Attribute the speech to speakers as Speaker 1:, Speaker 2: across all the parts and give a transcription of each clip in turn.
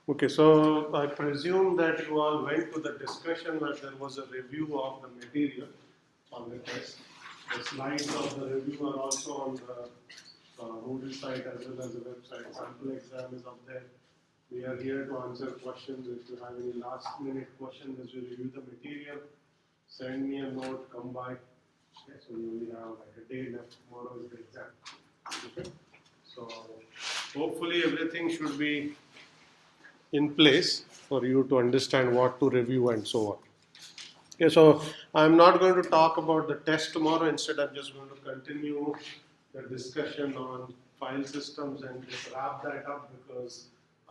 Speaker 1: Okay, so I presume that you all went to the discussion where there was a review of the material on the test. The slides of the review are also on the Moodle site as well as the website. Sample exam is up there. We are here to answer questions. If you have any last minute questions as you review the material, send me a note, come by. Okay, so you only have like a day left. Tomorrow is the exam. Okay, so hopefully everything should be in place for you to understand what to review and so on. Okay, so I'm not going to talk about the test tomorrow. Instead, I'm just going to continue the discussion on file systems and just wrap that up because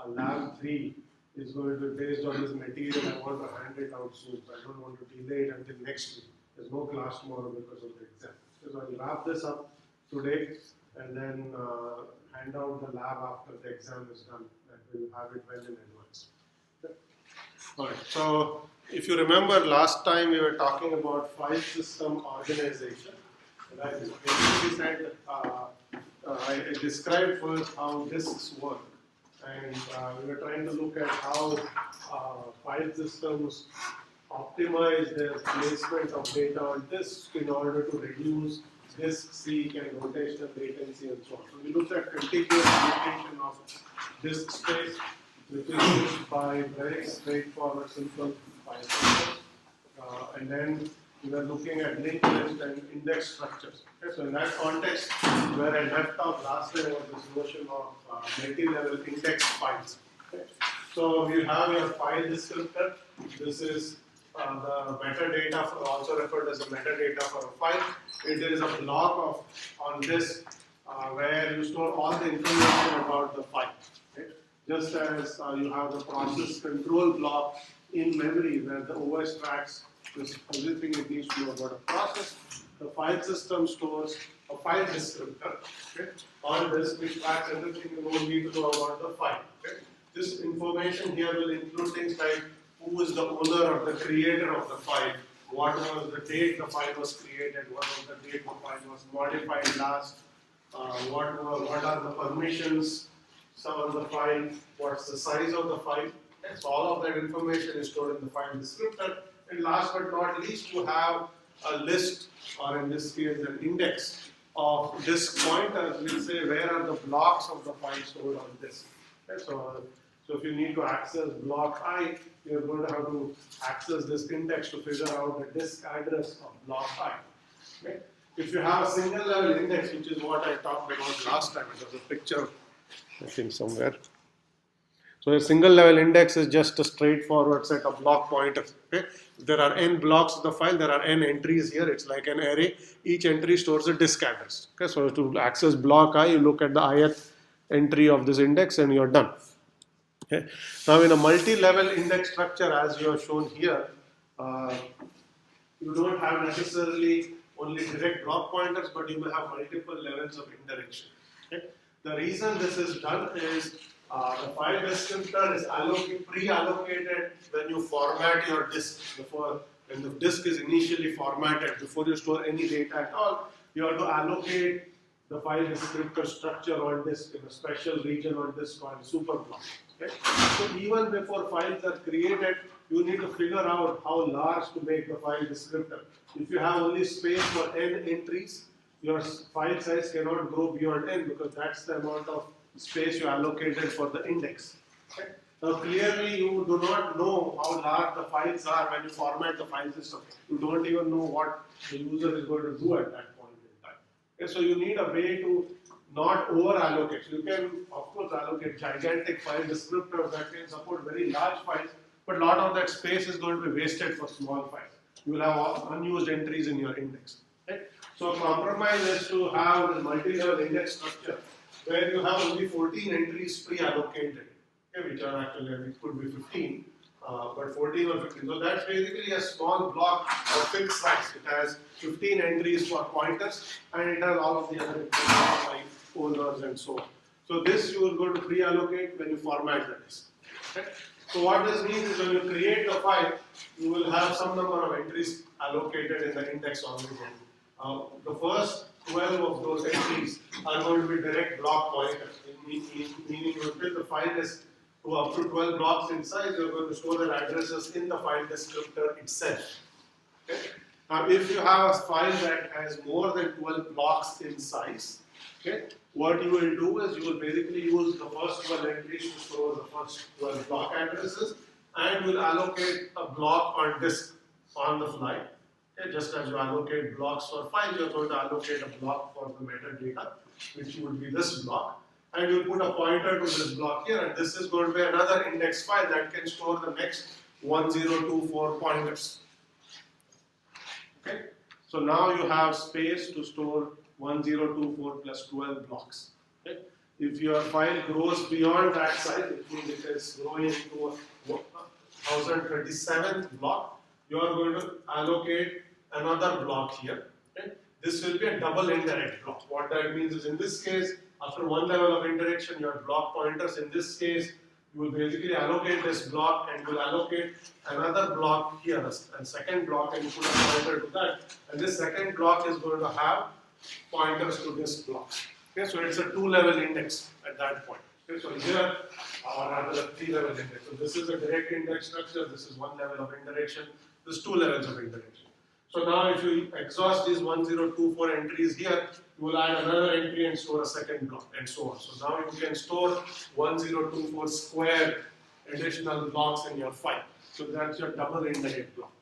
Speaker 1: lab 3 is going to be based on this material. I want to hand it out soon, so I don't want to delay it until next week. There's no class tomorrow because of the exam. So I'll wrap this up today and then hand out the lab after the exam is done. And we'll have it well in advance. Okay. All right. So if you remember last time we were talking about file system organization. Right? Basically said I described first how disks work. And we were trying to look at how file systems optimize their placement of data on disks in order to reduce disk seek and rotational latency and so on. So we looked at contiguous allocation of disk space, which is used by very straightforward, simple file systems. And then we were looking at linked list and index structures. Okay, so in that context, where I left off last time was this notion of multi-level index files. Okay. So you have your file descriptor. This is the metadata, also referred as the metadata for a file. It is a block on disk where you store all the information about the file. Okay. Just as you have the process control block in memory where the OS tracks everything it needs to know about a process. The file system stores a file descriptor on disk which tracks everything you need to know about the file. Okay. This information here will include things like who is the owner or the creator of the file, what was the date the file was created, what was the date the file was modified last, what are the permissions of the file, what's the size of the file. Okay. So all of that information is stored in the file descriptor. And last but not least, you have a list, or in this case, an index of disk pointers. We'll say where are the blocks of the file stored on disk. Okay, so if you need to access block I, you're going to have to access this index to figure out the disk address of block I. Okay? If you have a single level index, which is what I talked about last time, it was a picture, I think somewhere. So a single level index is just a straightforward set of block pointers. Okay? There are n blocks of the file, there are n entries here, it's like an array. Each entry stores a disk address. Okay? So to access block I, you look at the ith entry of this index and you're done. Okay? Now in a multi-level index structure as you have shown here, you don't have necessarily only direct block pointers, but you will have multiple levels of indirection. Okay? The reason this is done is the file descriptor is pre-allocated when you format your disk. When the disk is initially formatted, before you store any data at all, you have to allocate the file descriptor structure on disk in a special region on disk called superblock. Okay? So even before files are created, you need to figure out how large to make the file descriptor. If you have only space for n entries, your file size cannot grow beyond n because that's the amount of space you allocated for the index. Okay? Now clearly you do not know how large the files are when you format the file system. You don't even know what the user is going to do at that point in time. Okay? So you need a way to not over allocate. You can of course allocate gigantic file descriptors that can support very large files, but a lot of that space is going to be wasted for small files. You will have unused entries in your index. Okay? So a compromise is to have a multi-level index structure where you have only 14 entries pre-allocated, okay, which are actually, it could be 15, but 14 or 15. So that's basically a small block of fixed size. It has 15 entries for pointers, and it has all of the other information like owners and so on. So this you are going to pre-allocate when you format the disk. Okay? So what this means is when you create the file, you will have some number of entries allocated in the index already. The first 12 of those entries are going to be direct block pointers, meaning until the file is to up to 12 blocks in size, you're going to store the addresses in the file descriptor itself. Okay? Now, if you have a file that has more than 12 blocks in size, okay, what you will do is you will basically use the first 12 entries to store the first 12 block addresses, and will allocate a block on disk on the fly. Okay, just as you allocate blocks for files, you're going to allocate a block for the metadata, which would be this block. And you'll put a pointer to this block here, and this is going to be another index file that can store the next 1024 pointers. Okay, so now you have space to store 1024 plus 12 blocks. Okay, if your file grows beyond that size, it means it is growing to a 1037 block, you are going to allocate another block here. Okay, this will be a double indirect block. What that means is, in this case, after one level of indirection, your block pointers. In this case, you will basically allocate this block, and you will allocate another block here, and second block, and you put a pointer to that. And this second block is going to have pointers to this block. Okay, so it's a two-level index at that point. Okay, so here, or rather a three-level index. So this is a direct index structure. This is one level of indirection. This is two levels of indirection. So now, if you exhaust these 1024 entries here, you will add another entry and store a second block, and so on. So now you can store 1024 square additional blocks in your file. So that's your double indirect block.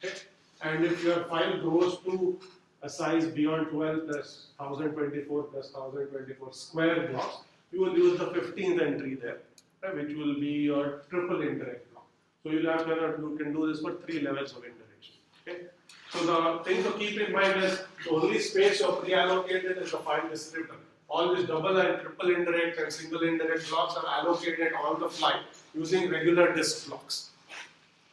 Speaker 1: Okay? And if your file grows to a size beyond 12 plus 1024 plus 1024 square blocks, you will use the 15th entry there, right, which will be your triple indirect block. So you can do this for three levels of indirection. Okay? So the thing to keep in mind is the only space you have pre-allocated is the file descriptor. All these double and triple indirect and single indirect blocks are allocated on the fly using regular disk blocks.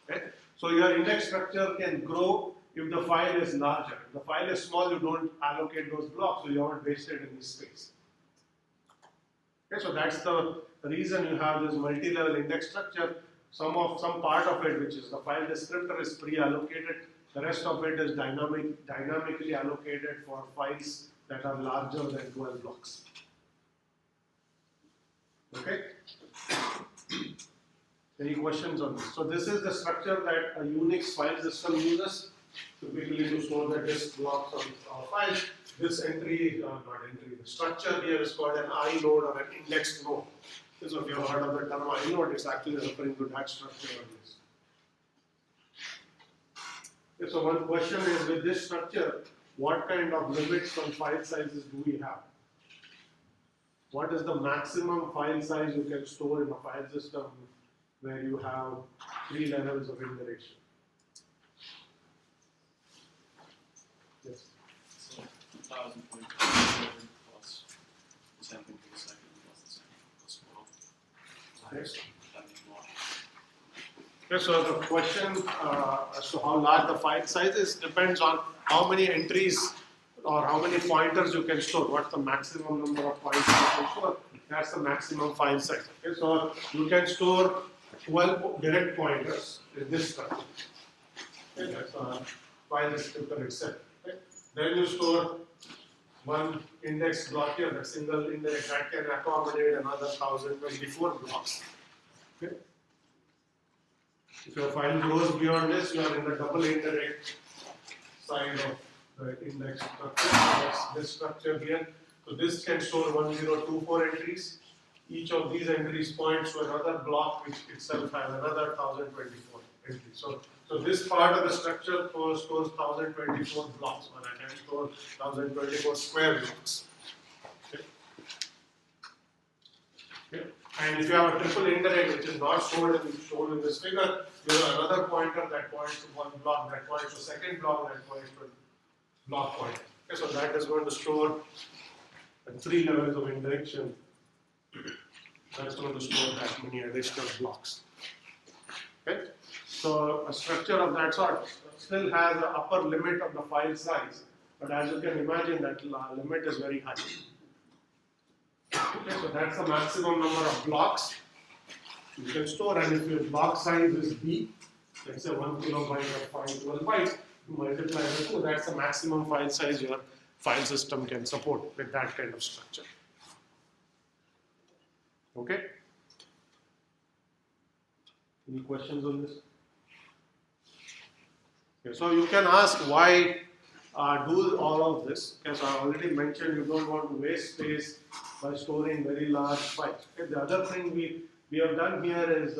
Speaker 1: Okay? So your index structure can grow if the file is larger. If the file is small, you don't allocate those blocks, so you haven't wasted any space. Okay, so that's the reason you have this multi-level index structure. Some part of it, which is the file descriptor, is pre-allocated. The rest of it is dynamically allocated for files that are larger than 12 blocks. Okay? Any questions on this? So this is the structure that a Unix file system uses, typically to store the disk blocks of files. This entry, the structure here is called an inode or an index node. So if you have heard of the term inode, it's actually referring to that structure on this. Okay, so one question is, with this structure, what kind of limits on file sizes do we have? What is the maximum file size you can store in a file system where you have three levels of indirection? Yes.
Speaker 2: So 1000 plus 10 per second plus 10 plus 12.
Speaker 1: Okay. Okay, so the question as to how large the file size is depends on how many entries or how many pointers you can store. What's the maximum number of pointers you can store? That's the maximum file size. Okay, so you can store 12 direct pointers in this structure. Okay, that's a file descriptor itself. Okay. Then you store one index block here, the single index that can accommodate another 1024 blocks. Okay. If your file goes beyond this, you are in the double indirect side of the index structure. That's this structure here. So this can store 1024 entries. Each of these entries points to another block, which itself has another 1024 entries. So this part of the structure stores 1024 blocks, or I can store 1024 square blocks. Okay. Okay. And if you have a triple indirect, which is not shown in this figure, you have another pointer that points to one block, that points to second block, that points to block pointer. Okay, so that is going to store three levels of indirection. That's going to store that many additional blocks. Okay, so a structure of that sort still has an upper limit of the file size, but as you can imagine, that limit is very high. Okay, so that's the maximum number of blocks you can store, and if your block size is B, let's say 1 kilobyte or 512 bytes, you multiply by 2, that's the maximum file size your file system can support with that kind of structure. Okay? Any questions on this? Okay, so you can ask why do all of this. Because I already mentioned you don't want to waste space by storing very large files. Okay, the other thing we have done here is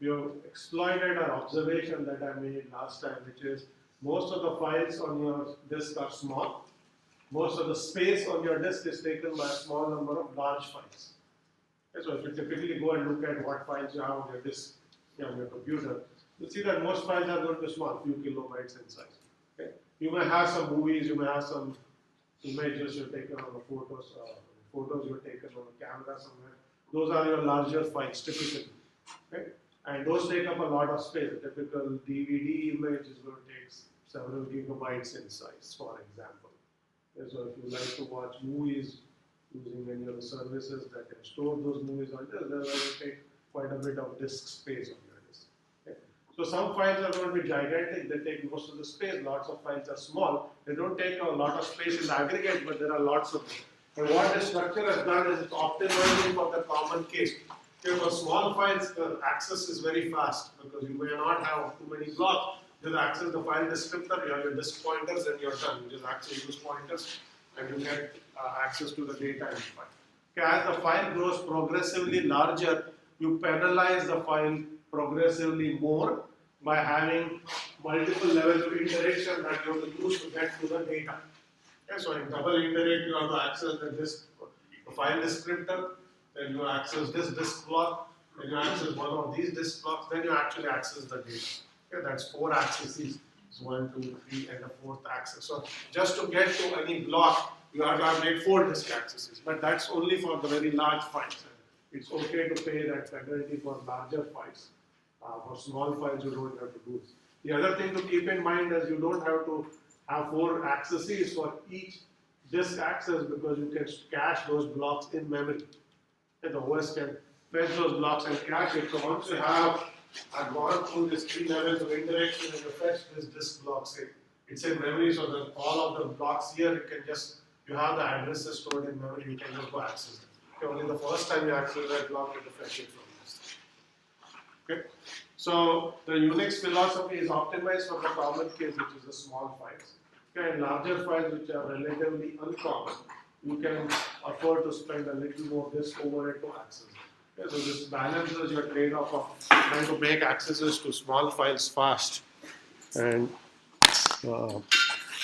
Speaker 1: we have exploited an observation that I made last time, which is most of the files on your disk are small. Most of the space on your disk is taken by a small number of large files. Okay, so if you typically go and look at what files you have on your disk, on your computer, you'll see that most files are going to be small, few kilobytes in size. Okay? You may have some movies, you may have some images you've taken on the photos you've taken on a camera somewhere. Those are your larger files typically. Okay? And those take up a lot of space. A typical DVD image is going to take several gigabytes in size, for example. Okay, so if you like to watch movies using any of the services that can store those movies on disk, they're going to take quite a bit of disk space on your disk. Okay? So some files are going to be gigantic, they take most of the space. Lots of files are small, they don't take a lot of space in the aggregate, but there are lots of them. And what this structure has done is it's optimizing for the common case. Okay, for small files, the access is very fast because you may not have too many blocks. Just access the file descriptor, you have your disk pointers, and you're done. You just access those pointers, and you get access to the data in the file. Okay, as the file grows progressively larger, you penalize the file progressively more by having multiple levels of iteration that you have to use to get to the data. Okay, so in double iterate, you have to access the file descriptor, then you access this disk block, then you access one of these disk blocks, then you actually access the data. Okay, that's 4 accesses. It's 1, 2, 3, and the 4th access. So just to get to any block, you have to make 4 disk accesses. But that's only for the very large files. It's okay to pay that penalty for larger files. For small files, you don't have to do this. The other thing to keep in mind is you don't have to have 4 accesses for each disk access because you can cache those blocks in memory. And the OS can fetch those blocks and cache it. So once you have gone through these 3 levels of interaction and you fetch this disk blocks in, it's in memory, so that all of the blocks here, you have the addresses stored in memory, you can just go access them. Okay, only the first time you access that block, you have to fetch it from this. Okay, so the Unix philosophy is optimized for the common case, which is the small files. Okay, and larger files, which are relatively uncommon, you can afford to spend a little more disk overhead to access them. Okay, so this balances your trade-off of trying to make accesses to small files fast and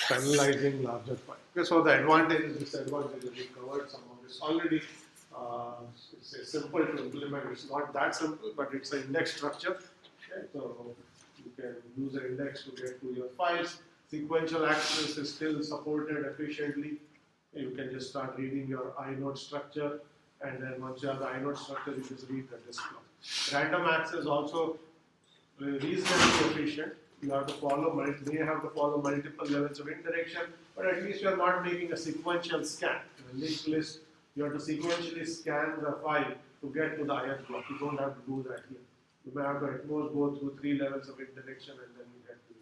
Speaker 1: penalizing larger files. Okay, so the advantages, disadvantages, we covered some of this already. It's simple to implement. It's not that simple, but it's an index structure. Okay, so you can use an index to get to your files. Sequential access is still supported efficiently. You can just start reading your inode structure, and then once you have the inode structure, you just read the disk block. Random access also reasonably efficient. You have to may have to follow multiple levels of interaction, but at least you are not making a sequential scan. In a linked list, you have to sequentially scan the file to get to the ith block. You don't have to do that here. You may have to at most go through 3 levels of interaction and then you get to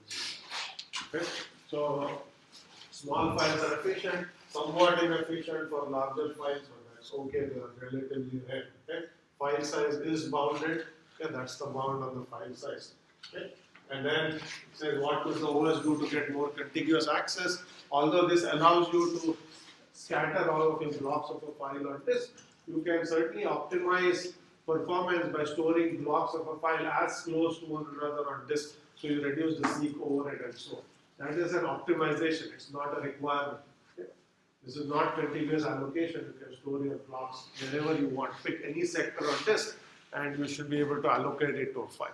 Speaker 1: the okay? So small files are efficient, somewhat inefficient for larger files, but that's okay, they are relatively rare. Okay? File size is bounded, okay? That's the bound on the file size. Okay? And then it says what does the OS do to get more contiguous access. Although this allows you to scatter all of your blocks of a file on disk, you can certainly optimize performance by storing blocks of a file as close to one another on disk, so you reduce the seek overhead and so on. That is an optimization, it's not a requirement. Okay? This is not contiguous allocation, you can store your blocks whenever you want. Pick any sector on disk and you should be able to allocate it to a file.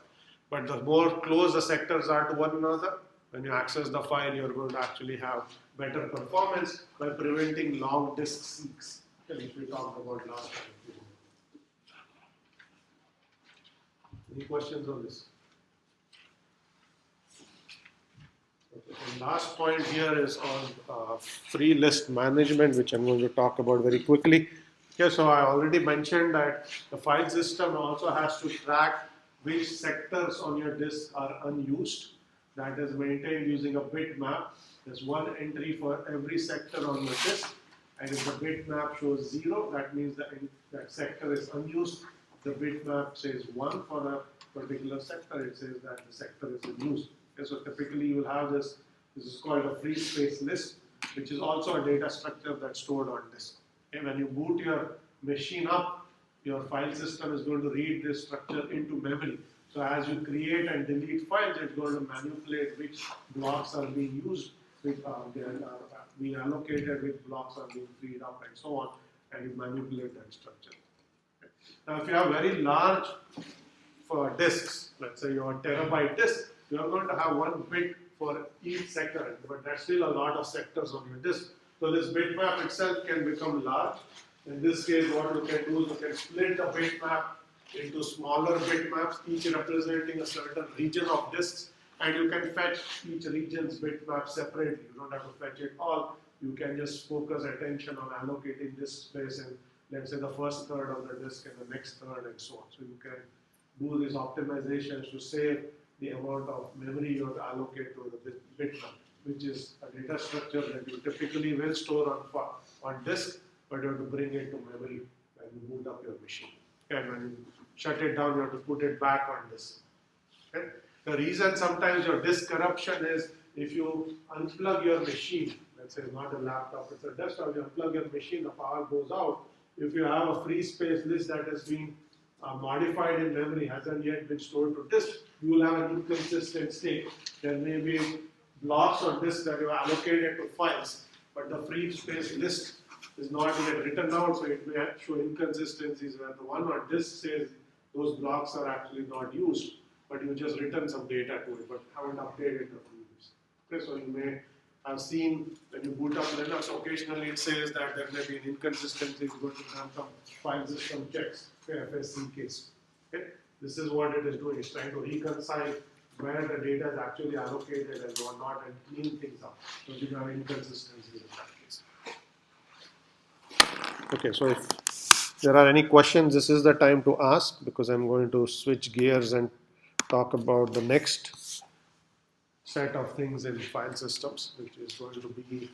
Speaker 1: But the more close the sectors are to one another, when you access the file, you're going to actually have better performance by preventing long disk seeks, which we talked about last time. Any questions on this? Okay, the last point here is on free list management, which I'm going to talk about very quickly. Okay, so I already mentioned that the file system also has to track which sectors on your disk are unused. That is maintained using a bitmap. There's one entry for every sector on your disk, and if the bitmap shows 0, that means that sector is unused. The bitmap says 1 for particular sector, it says that the sector is in use. Okay, so typically you will have this is called a free space list, which is also a data structure that's stored on disk. Okay, when you boot your machine up, your file system is going to read this structure into memory. So as you create and delete files, it's going to manipulate which blocks are being used, which they are being allocated, which blocks are being freed up, and so on, and you manipulate that structure. Okay. Now, if you have very large disks, let's say your terabyte disk, you are going to have one bit for each sector, but that's still a lot of sectors on your disk. So this bitmap itself can become large. In this case, what you can do is you can split the bitmap into smaller bitmaps, each representing a certain region of disks, and you can fetch each region's bitmap separately. You don't have to fetch it all. You can just focus attention on allocating disk space in, let's say, the first third of the disk and the next third, and so on. So you can do these optimizations to save the amount of memory you have to allocate to the bitmap, which is a data structure that you typically will store on disk, but you have to bring it to memory when you boot up your machine. And when you shut it down, you have to put it back on disk. Okay? The reason sometimes your disk corruption is if you unplug your machine, let's say it's not a laptop, it's a desktop, you unplug your machine, the power goes out. If you have a free space list that has been modified in memory, hasn't yet been stored to disk, you will have an inconsistent state. There may be blocks on disk that you have allocated to files, but the free space list is not yet written down, so it may show inconsistencies where the one on disk says those blocks are actually not used, but you just written some data to it, but haven't updated the previous. Okay, so you may have seen when you boot up Linux, occasionally it says that there may be an inconsistency, it's going to have some file system checks, FSC case. Okay? This is what it is doing, it's trying to reconcile where the data is actually allocated and whatnot and clean things up. So you have inconsistencies in that case. Okay, so if there are any questions, this is the time to ask, because I'm going to switch gears and talk about the next set of things in file systems, which is going to be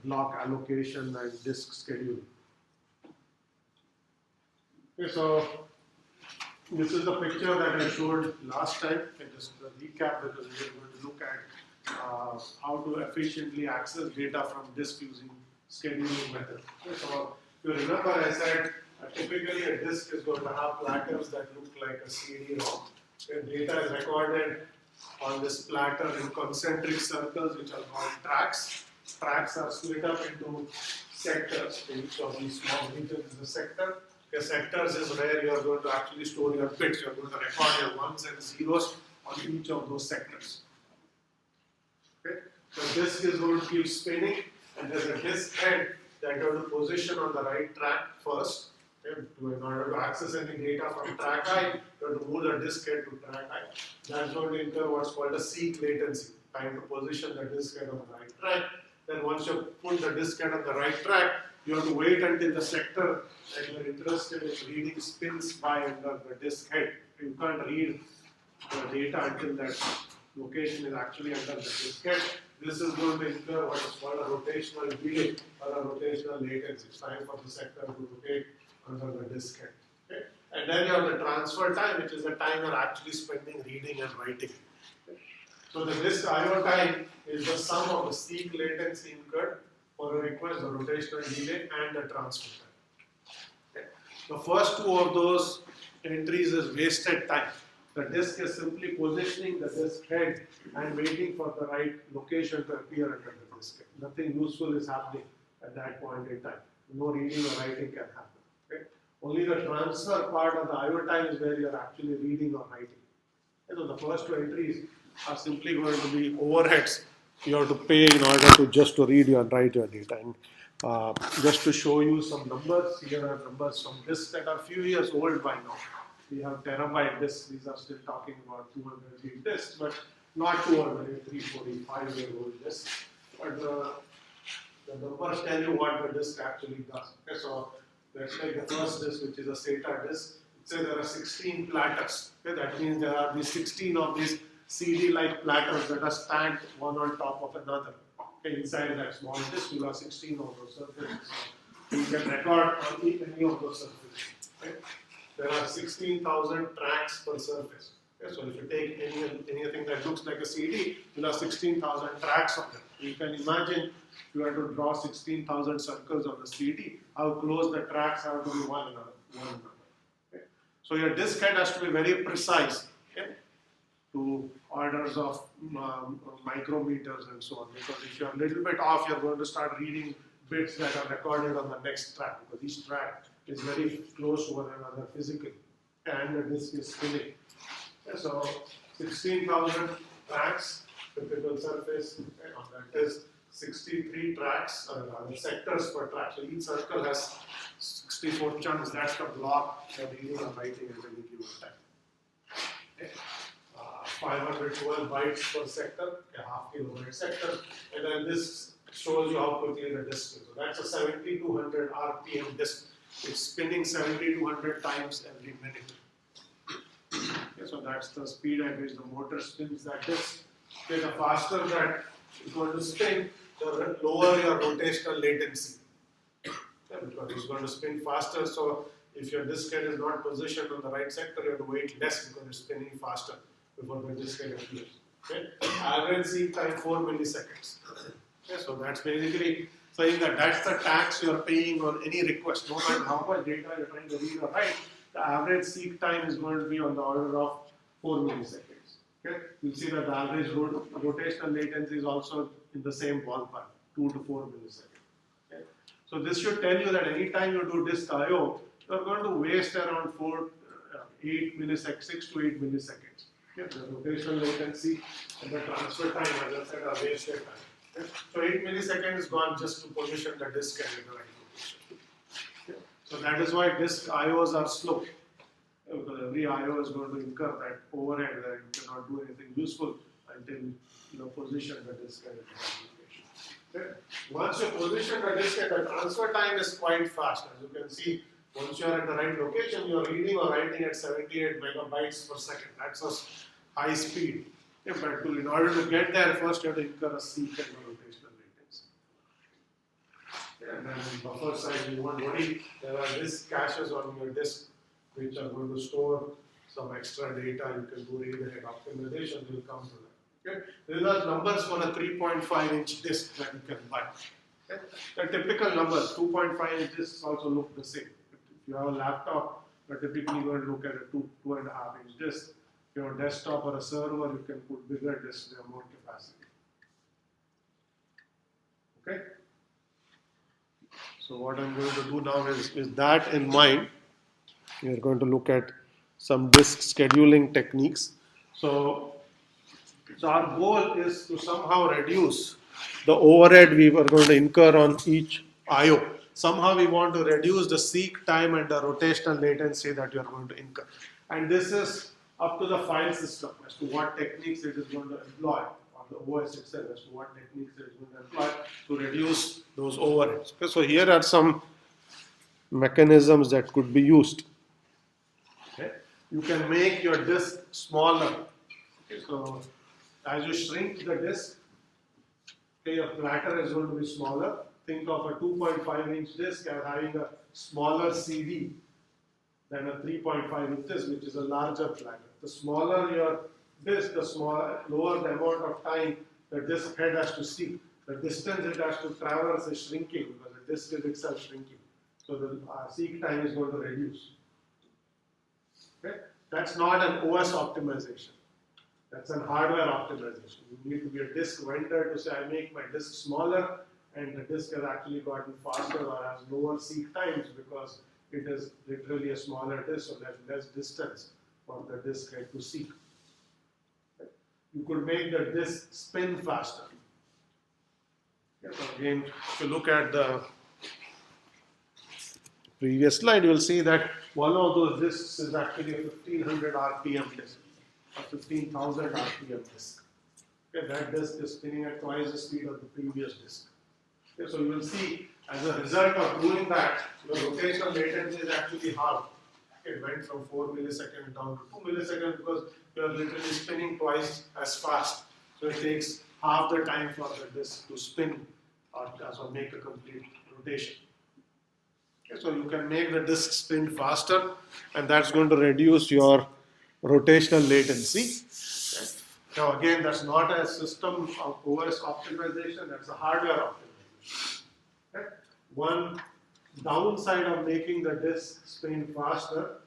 Speaker 1: block allocation and disk scheduling. Okay, so this is the picture that I showed last time. And just a recap, because we're going to look at how to efficiently access data from disk using scheduling method. Okay, so if you remember, I said typically a disk is going to have platters that look like a CD-ROM. Data is recorded on this platter in concentric circles, which are called tracks. Tracks are split up into sectors. Each of these small regions is a sector. Okay, sectors is where you are going to actually store your bits. You are going to record your ones and zeros on each of those sectors. Okay, the disk is going to keep spinning, and there's a disk head that you have to position on the right track first. Okay, in order to access any data from track I, you have to move the disk head to track I. That's going to incur what's called a seek latency, time to position the disk head on the right track. Then once you put the disk head on the right track, you have to wait until the sector that you are interested in reading spins by under the disk head. You can't read the data until that location is actually under the disk head. This is going to incur what is called a rotational delay or a rotational latency. It's time for the sector to rotate under the disk head. Okay? And then you have the transfer time, which is the time you're actually spending reading and writing. Okay? So the disk I/O time is the sum of the seek latency incurred for a request, the rotational delay, and the transfer time. Okay? The first two of those entries is wasted time. The disk is simply positioning the disk head and waiting for the right location to appear under the disk head. Nothing useful is happening at that point in time. No reading or writing can happen. Okay? Only the transfer part of the I/O time is where you are actually reading or writing. And so the first two entries are simply going to be overheads you have to pay in order to just to read and write your data. And just to show you some numbers, here are numbers from disks that are a few years old by now. We have terabyte disks. These are still talking about 200 gig disks, but not 200, 345-year-old disks. But the numbers tell you what the disk actually does. Okay, so let's take the first disk, which is a SATA disk. It says there are 16 platters. Okay, that means there are these 16 of these CD-like platters that are stacked one on top of another. Okay, inside that small disk, you have 16 of those surfaces. So you can record on any of those surfaces. Okay? there are 16,000 tracks per surface. Okay, so if you take anything that looks like a CD, you'll have 16,000 tracks on it. You can imagine if you had to draw 16,000 circles on the CD, how close the tracks have to be one another. Okay? So your disk head has to be very precise, okay, to orders of micrometers and so on. Because if you're a little bit off, you're going to start reading bits that are recorded on the next track, because each track is very close to one another physically, and the disk is spinning. Okay, so 16,000 tracks, typical surface, okay, on that is 63 tracks, sectors per track. So each circle has 64 chunks. That's the block that reading or writing at any given time. Okay. 512 bytes per sector, a half kilobyte sector, and then this shows you how quickly the disk is. So that's a 7200 RPM disk. It's spinning 7200 times every minute. Okay, so that's the speed at which the motor spins that disk. Okay, the faster that it's going to spin, the lower your rotational latency. Okay, because it's going to spin faster, so if your disk head is not positioned on the right sector, you have to wait less because it's spinning faster before the disk head appears. Okay? Average seek time 4 milliseconds. Okay, so that's basically saying that that's the tax you are paying on any request. No matter how much data you're trying to read or write, the average seek time is going to be on the order of 4 milliseconds. Okay? You'll see that the average rotational latency is also in the same ballpark, 2 to 4 milliseconds. Okay? So this should tell you that anytime you do disk I/O, you're going to waste around 8 milliseconds, 6 to 8 milliseconds. Okay? The rotational latency and the transfer time, as I said, are wasted time. Okay? So 8 milliseconds is gone just to position the disk at the right location. Okay? So that is why disk I/Os are slow. Because every I/O is going to incur that overhead where you cannot do anything useful until you position the disk at the right location. Okay? Once you position the disk at the transfer time is quite fast. As you can see, once you are at the right location, you are reading or writing at 78 megabytes per second. That's a high speed. Okay? But in order to get there, first you have to incur a seek and a rotational latency. Okay? And then in buffer size, you won't worry. There are disk caches on your disk which are going to store some extra data. You can do read ahead optimization. We'll come to that. Okay? These are numbers for a 3.5-inch disk that you can buy. Okay? The typical numbers, 2.5-inch disks also look the same. If you have a laptop, you're typically going to look at a 2.5-inch disk. If you have a desktop or a server, you can put bigger disks, they have more capacity. Okay? So what I'm going to do now is with that in mind, we are going to look at some disk scheduling techniques. So our goal is to somehow reduce the overhead we were going to incur on each I/O. Somehow we want to reduce the seek time and the rotational latency that you are going to incur. And this is up to the file system as to what techniques it is going to employ, or the OS itself as to what techniques it is going to employ to reduce those overheads. Okay, so here are some mechanisms that could be used. Okay. You can make your disk smaller. Okay, so as you shrink the disk, okay, your platter is going to be smaller. Think of a 2.5-inch disk as having a smaller CD than a 3.5 inches, which is a larger platter. The smaller your disk, the lower the amount of time the disk head has to seek. The distance it has to traverse is shrinking because the disk is itself shrinking. So the seek time is going to reduce. Okay? That's not an OS optimization. That's an hardware optimization. You need to be a disk vendor to say, I make my disk smaller, and the disk has actually gotten faster or has lower seek times because it is literally a smaller disk, so there's less distance for the disk head to seek. Okay? You could make the disk spin faster. Okay, so again, if you look at the previous slide, you will see that one of those disks is actually a 1500 RPM disk, or 15,000 RPM disk. Okay, that disk is spinning at twice the speed of the previous disk. Okay, so you will see, as a result of doing that, the rotational latency is actually halved. It went from 4 milliseconds down to 2 milliseconds because you are literally spinning twice as fast. So it takes half the time for the disk to spin or make a complete rotation. Okay, so you can make the disk spin faster, and that's going to reduce your rotational latency. Okay. Now again, that's not a system of OS optimization, that's a hardware optimization. Okay. One downside of making the disk spin faster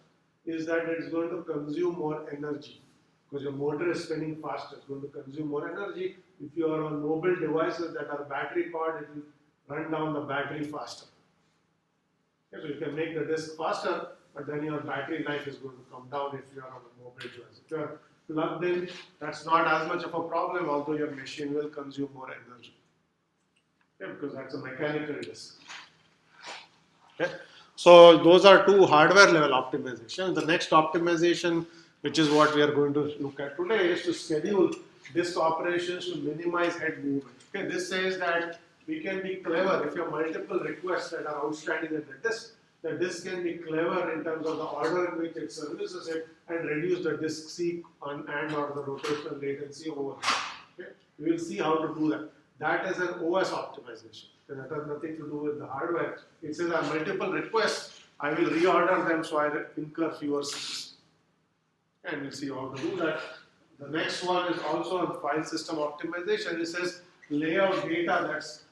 Speaker 1: is that it's going to consume more energy. Because your motor is spinning faster, it's going to consume more energy. If you are on mobile devices that are battery powered, it will run down the battery faster. Okay, so you can make the disk faster, but then your battery life is going to come down if you are on a mobile device. If you are plugged in, that's not as much of a problem, although your machine will consume more energy. Okay, because that's a mechanical disk. Okay. So those are two hardware level optimization. The next optimization, which is what we are going to look at today, is to schedule disk operations to minimize head movement. Okay, this says that we can be clever if you have multiple requests that are outstanding at the disk can be clever in terms of the order in which it services it and reduce the disk seek and or the rotational latency over. Okay, we will see how to do that. That is an OS optimization. That has nothing to do with the hardware. It says I have multiple requests, I will reorder them so I incur fewer seeks. And we'll see how to do that. The next one is also on file system optimization. It says layout data that's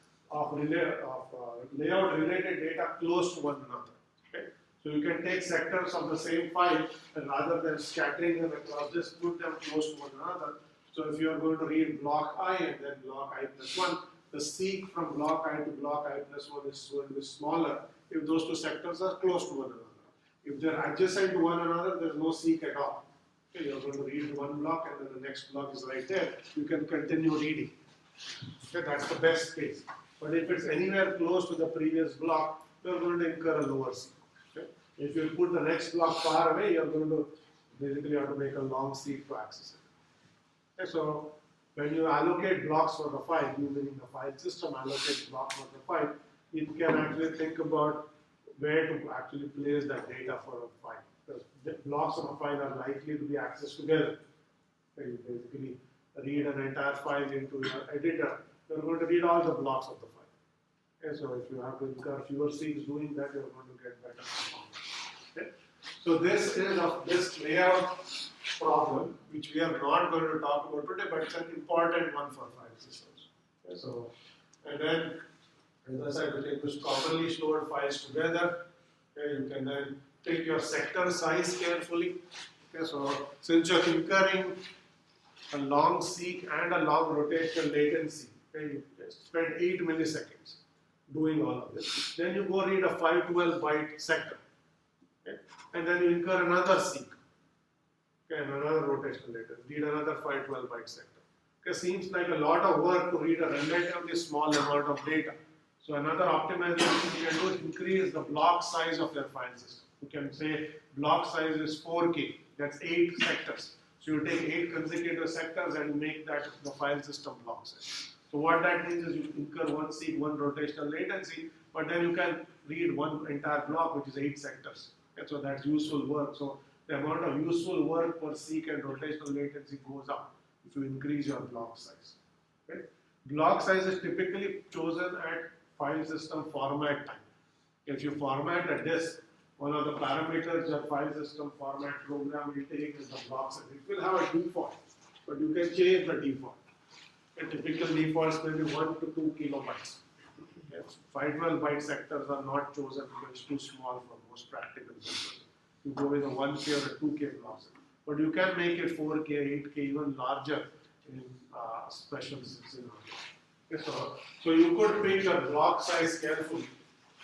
Speaker 1: layout related data close to one another. Okay? So you can take sectors of the same file and rather than scattering them across, just put them close to one another. So if you are going to read block I and then block I plus 1, the seek from block I to block I plus 1 is going to be smaller if those two sectors are close to one another. If they are adjacent to one another, there is no seek at all. Okay, you are going to read one block and then the next block is right there. You can continue reading. Okay, that's the best case. But if it's anywhere close to the previous block, you are going to incur a lower seek. Okay? If you put the next block far away, you are going to basically have to make a long seek to access it. Okay, so when you allocate blocks for the file, you meaning the file system allocates blocks for the file, it can actually think about where to actually place that data for a file. Because the blocks of a file are likely to be accessed together. Okay, you basically read an entire file into your editor, you're going to read all the blocks of the file. Okay, so if you have to incur fewer seeks doing that, you're going to get better performance. Okay? So this is of this layout problem, which we are not going to talk about today, but it's an important one for file systems. Okay, so, and then, as I said, you take these commonly stored files together. Okay, you can then pick your sector size carefully. Okay, so since you're incurring a long seek and a long rotational latency, okay, you spend 8 milliseconds doing all of this. Then you go read a 512 byte sector. Okay, and then you incur another seek. Okay, and another rotational latency. Read another 512 byte sector. Okay, seems like a lot of work to read a relatively small amount of data. So another optimization you can do is increase the block size of your file system. You can say block size is 4K, that's 8 sectors. So you take 8 consecutive sectors and make that the file system block size. So what that means is you incur one seek, one rotational latency, but then you can read one entire block which is 8 sectors. Okay, so that's useful work. So the amount of useful work per seek and rotational latency goes up if you increase your block size. Okay? Block size is typically chosen at file system format time. If you format a disk, one of the parameters your file system format program will take is the block size. It will have a default, but you can change the default. A typical default is maybe 1 to 2 kilobytes. 512 byte sectors are not chosen because it's too small for most practical purposes. You go with a 1K or a 2K block size. But you can make it 4K, 8K, even larger in special scenarios. Okay, so you could pick your block size carefully.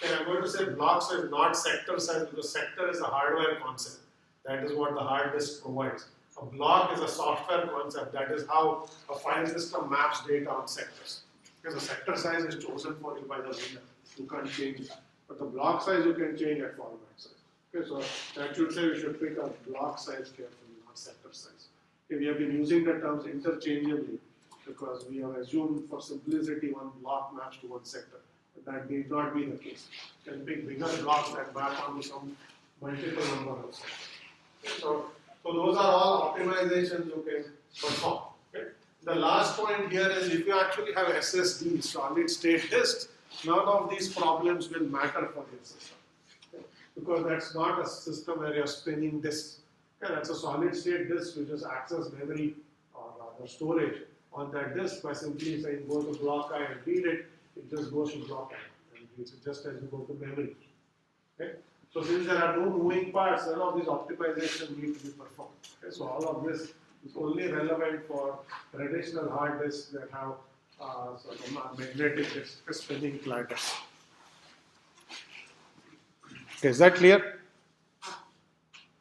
Speaker 1: Okay, I'm going to say block size, not sector size, because sector is a hardware concept. That is what the hard disk provides. A block is a software concept. That is how a file system maps data on sectors. Because the sector size is chosen for you by the reader. You can't change that. But the block size you can change at format size. Okay, so that should say we should pick a block size carefully, not sector size. Okay, we have been using the terms interchangeably because we have assumed for simplicity one block maps to one sector. But that need not be the case. You can pick bigger blocks that map onto some multiple number of sectors. Okay, so those are all optimizations you can perform. Okay? The last point here is if you actually have SSDs, solid state disks, none of these problems will matter for your system. because that's not a system where you're spinning disks. Okay, that's a solid state disk which just access memory or rather storage on that disk by simply saying go to block I and read it. It just goes to block I and reads it just as you go to memory. Okay? So since there are no moving parts, none of these optimization need to be performed. Okay? So all of this is only relevant for traditional hard disks that have sort of magnetic disk spinning platters. Okay, is that clear?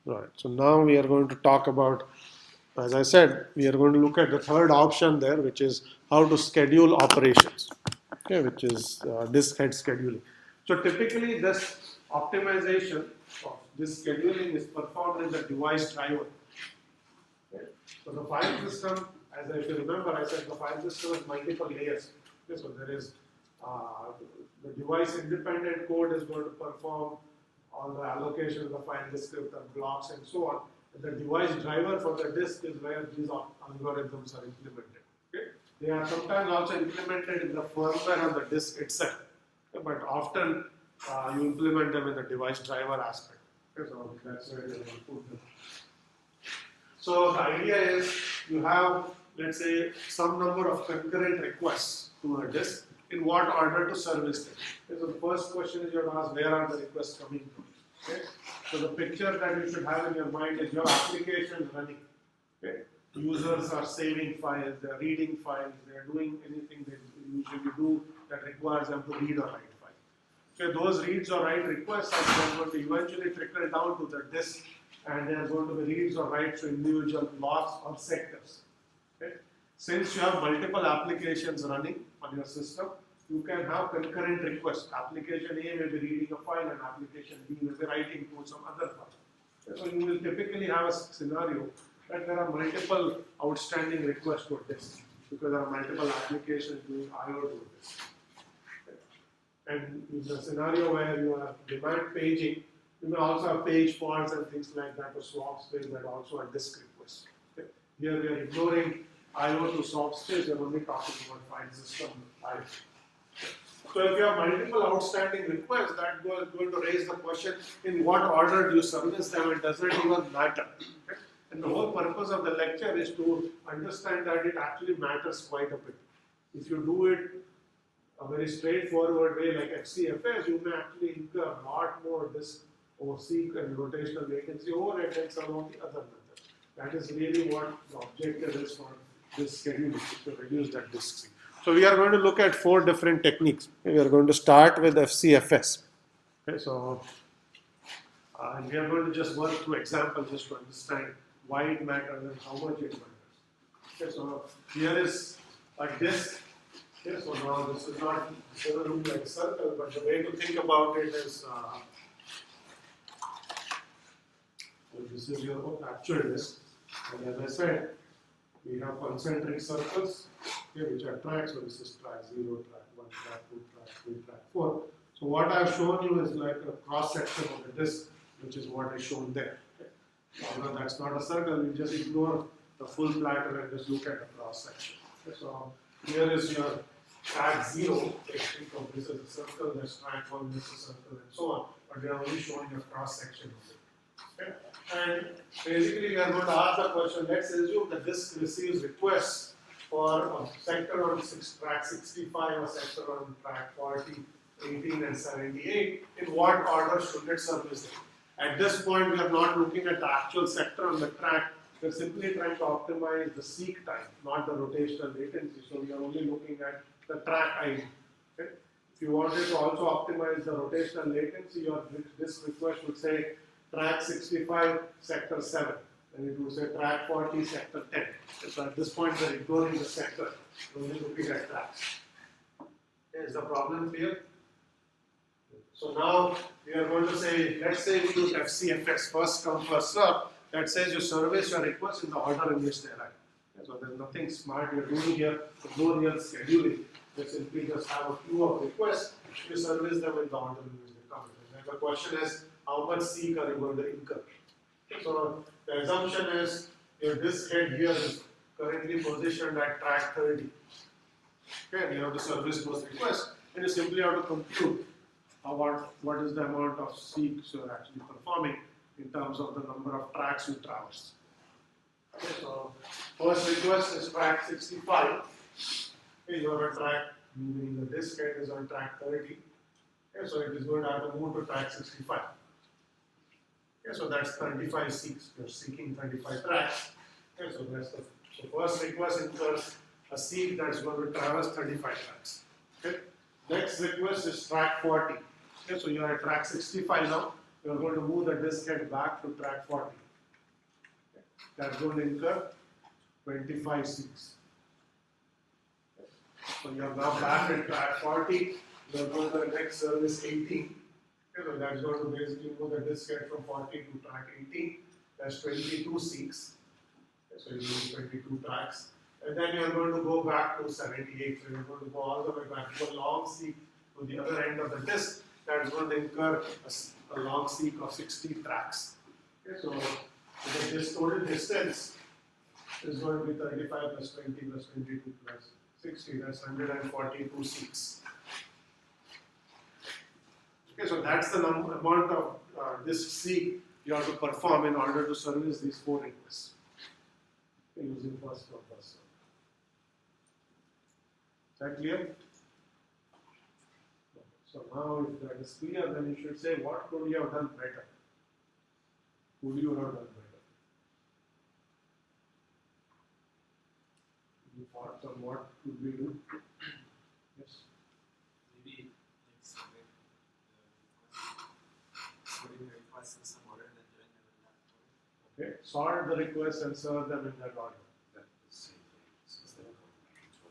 Speaker 1: Right. So now we are going to talk about, as I said, we are going to look at the third option there, which is how to schedule operations. Okay, which is disk head scheduling. So typically this optimization of this scheduling is performed in the device driver. Okay. So the file system, as if you remember, I said the file system has multiple layers. Okay. So there is the device independent code is going to perform all the allocation of the file descriptor blocks and so on. And the device driver for the disk is where these algorithms are implemented. Okay. They are sometimes also implemented in the firmware on the disk itself, okay, but often you implement them in the device driver aspect. Okay, so that's where you put them. So the idea is you have, let's say, some number of concurrent requests to a disk. In what order to service them? Okay, so the first question is you have to ask where are the requests coming from. Okay? So the picture that you should have in your mind is your application running. Okay? Users are saving files, they are reading files, they are doing anything they usually do that requires them to read or write files. So those reads or write requests are going to eventually trickle down to the disk, and there are going to be reads or writes to individual blocks or sectors. Okay? Since you have multiple applications running on your system, you can have concurrent requests. Application A may be reading a file and application B may be writing to some other file. Okay? So you will typically have a scenario that there are multiple outstanding requests to a disk because there are multiple applications doing I/O to a disk. Okay? And in the scenario where you have demand paging, you may also have page faults and things like that to swap space that also are disk requests. Okay? Here we are ignoring I/O to swap space, we are only talking about file system I/O. So if you have multiple outstanding requests, that is going to raise the question, in what order do you service them, and does it even matter? Okay? And the whole purpose of the lecture is to understand that it actually matters quite a bit. If you do it a very straightforward way like FCFS, you may actually incur a lot more disk or seek and rotational latency overhead than some of the other methods. That is really what the objective is for this scheduling, to reduce that disk seek. So we are going to look at 4 different techniques. We are going to start with FCFS. Okay, so and we are going to just work through examples just to understand why it matters and how much it matters. Okay, so here is a disk. Okay, so now this is not going to look like a circle, but the way to think about it is this is your actual disk. And as I said, we have concentric circles, okay, which are tracks. So this is track 0, track 1, track 2, track 3, track 4. So what I have shown you is like a cross section of the disk, which is what is shown there. Okay. Although that's not a circle, we just ignore the full platter and just look at the cross section. Okay. So here is your track 0. Okay. Think of this as a circle, that's track 1, this is a circle, and so on. But they are only showing a cross section of it. Okay. And basically we are going to ask the question, let's assume that disk receives requests for a sector on track 65, a sector on track 40, 18 and 78. In what order should it service them? At this point we are not looking at the actual sector on the track, we are simply trying to optimize the seek time, not the rotational latency. So we are only looking at the track ID. Okay? If you wanted to also optimize the rotational latency, your disk request would say track 65, sector 7, and it would say track 40, sector 10. So at this point, we're ignoring the sector, we're only looking at tracks. Okay, is the problem clear? So now we are going to say, let's say we use FCFS, first come, first serve, that says you service your requests in the order in which they arrive. Okay, so there's nothing smart you're doing here, there's no real scheduling. You simply just have a queue of requests, you service them in the order in which they come. And the question is, how much seek are you going to incur? So the assumption is your disk head here is currently positioned at track 30. Okay, and you have to service those requests, and you simply have to compute what is the amount of seeks you are actually performing in terms of the number of tracks you traverse. Okay, so first request is track 65. Okay, you have a track, meaning the disk head is on track 30. Okay, so it is going to have to move to track 65. Okay, so that's 35 seeks. You're seeking 35 tracks. Okay, so that's the first request incurs a seek that's going to traverse 35 tracks. Okay. Next request is track 40. Okay, so you are at track 65 now. You are going to move the disk head back to track 40. Okay. That's going to incur 25 seeks. Okay. So you are now back at track 40. You are going to the next service 18. Okay, so that's going to basically move the disk head from 40 to track 18. That's 22 seeks. Okay, so you need 22 tracks. And then you are going to go back to 78. So you are going to go all the way back to a long seek to the other end of the disk. That is going to incur a long seek of 60 tracks. Okay, so this total distance is going to be 35 plus 20 plus 22 plus 60. That's 142 seeks. Okay, so that's the amount of disk seek you have to perform in order to service these 4 requests. Okay, using first come first serve. Is that clear? So now if that is clear, then you should say what could you have done better? Could you have done better? Any thoughts on what could we do? Yes?
Speaker 3: Maybe sorting the requests in some order and then doing them in that order.
Speaker 1: Okay, sort the requests and serve them in that order.
Speaker 4: That's the same thing. Since they're going to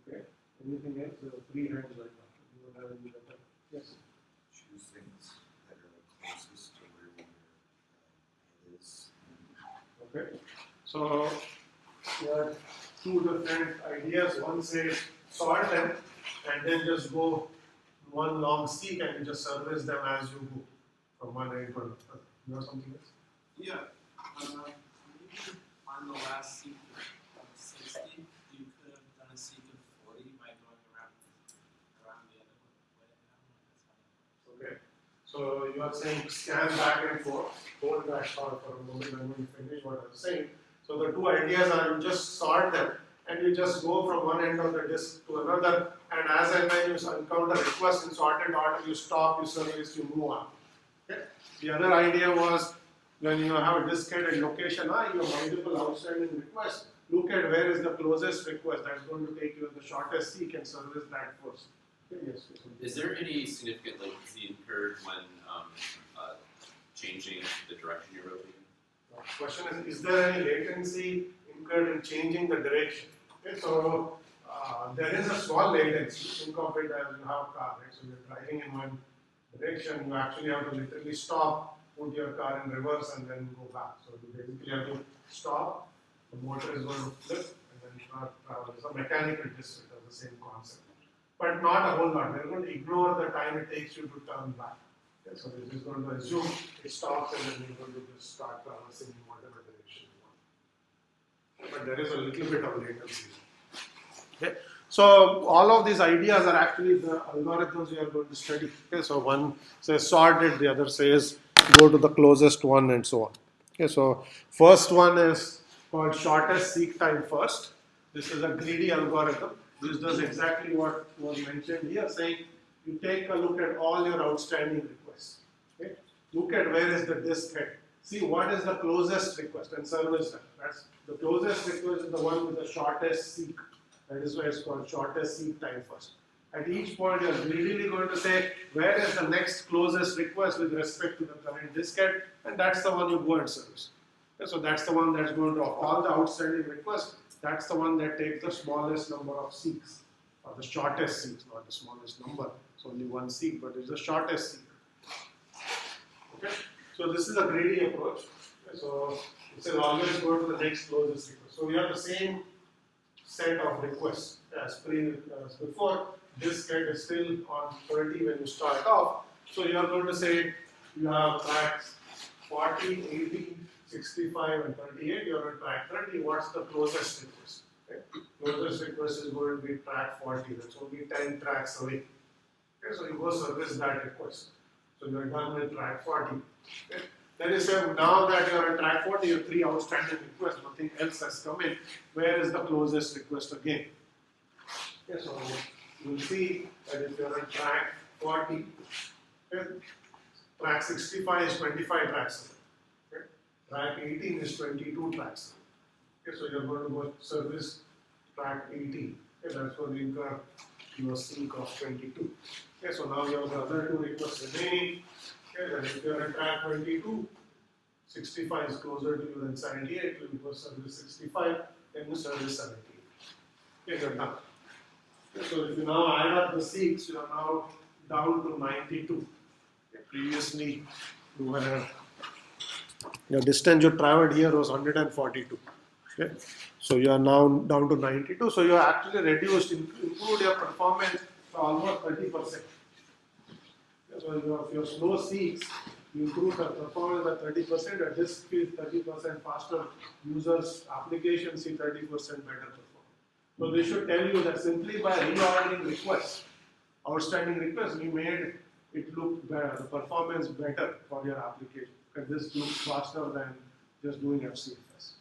Speaker 1: Okay, anything else? There are 3 hands right now. You will have any better? Yes?
Speaker 4: choose things that are closest to where your head is.
Speaker 1: Okay, so there are 2 different ideas. One says sort them and then just go one long seek and you just service them as you go from one end to another. You know something else?
Speaker 2: Yeah, maybe on the last seek of 60, you could have done a seek of 40 by going around the other way.
Speaker 1: Okay, so you are saying scan back and forth. Hold that thought for a moment. I'm going to finish what I'm saying. So the 2 ideas are you just sort them and you just go from one end of the disk to another, and as and when you encounter requests in sorted order, you stop, you service, you move on. Okay? The other idea was when you have a disk head and location, you have multiple outstanding requests. Look at where is the closest request that's going to take you the shortest seek and service that first. Okay, yes.
Speaker 5: Is there any significant latency incurred when changing the direction you're rotating?
Speaker 1: The question is there any latency incurred in changing the direction? Okay, so there is a small latency. Think of it as you have a car, right? So you're driving in one direction, you actually have to literally stop, put your car in reverse and then go back. So you basically have to stop, the motor is going to flip and then start travel. It's a mechanical disk, it has the same concept. But not a whole lot. We're going to ignore the time it takes you to turn back. Okay, so we're just going to assume it stops and then you're going to just start traversing in whatever direction you want. But there is a little bit of latency. Okay. So all of these ideas are actually the algorithms we are going to study. Okay, so one says sort it, the other says go to the closest one and so on. Okay, so first one is called shortest seek time first. This is a greedy algorithm. This does exactly what was mentioned here, saying you take a look at all your outstanding requests. Okay? Look at where is the disk head. See what is the closest request and service that. That's the closest request is the one with the shortest seek. That is why it's called shortest seek time first. At each point, you're greedily going to say, where is the next closest request with respect to the current disk head, and that's the one you go and service. Okay, so that's the one that's going to, of all the outstanding requests, that's the one that takes the smallest number of seeks, or the shortest seeks, not the smallest number. It's only one seek, but it's the shortest seek. Okay, so this is a greedy approach. Okay, so it says always go to the next closest request. So we have the same set of requests as before. This head is still on 30 when you start off. So you are going to say you have tracks 40, 80, 65 and 38. You are on track 30. What's the closest request? Okay. Closest request is going to be track 40. That's only 10 tracks away. Okay, so you go service that request. So you are done with track 40. Okay. Then you say, now that you are at track 40, you have 3 outstanding requests, nothing else has come in. Where is the closest request again? Okay, so you will see that if you are on track 40, okay, track 65 is 25 tracks. Okay. Track 18 is 22 tracks. Okay, so you are going to go service track 18. Okay, that's going to incur your sync of 22. Okay, so now you have the other 2 requests remaining. Okay, then if you are at track 22, 65 is closer to you than 78, you will go service 65, then you service 78. Okay, you're done. Okay, so if you now add up the seeks, you are now down to 92. Okay, previously, you were, your distance you traveled here was 142. Okay, so you are now down to 92. So you are actually reduced, improved your performance by almost 30%. Okay, so your slow seeks, you improve the performance by 30%, your disk feels 30% faster, users, applications see 30% better performance. So they should tell you that simply by reordering requests, outstanding requests, we made it look better, the performance better for your application. Because this looks faster than just doing FCFS.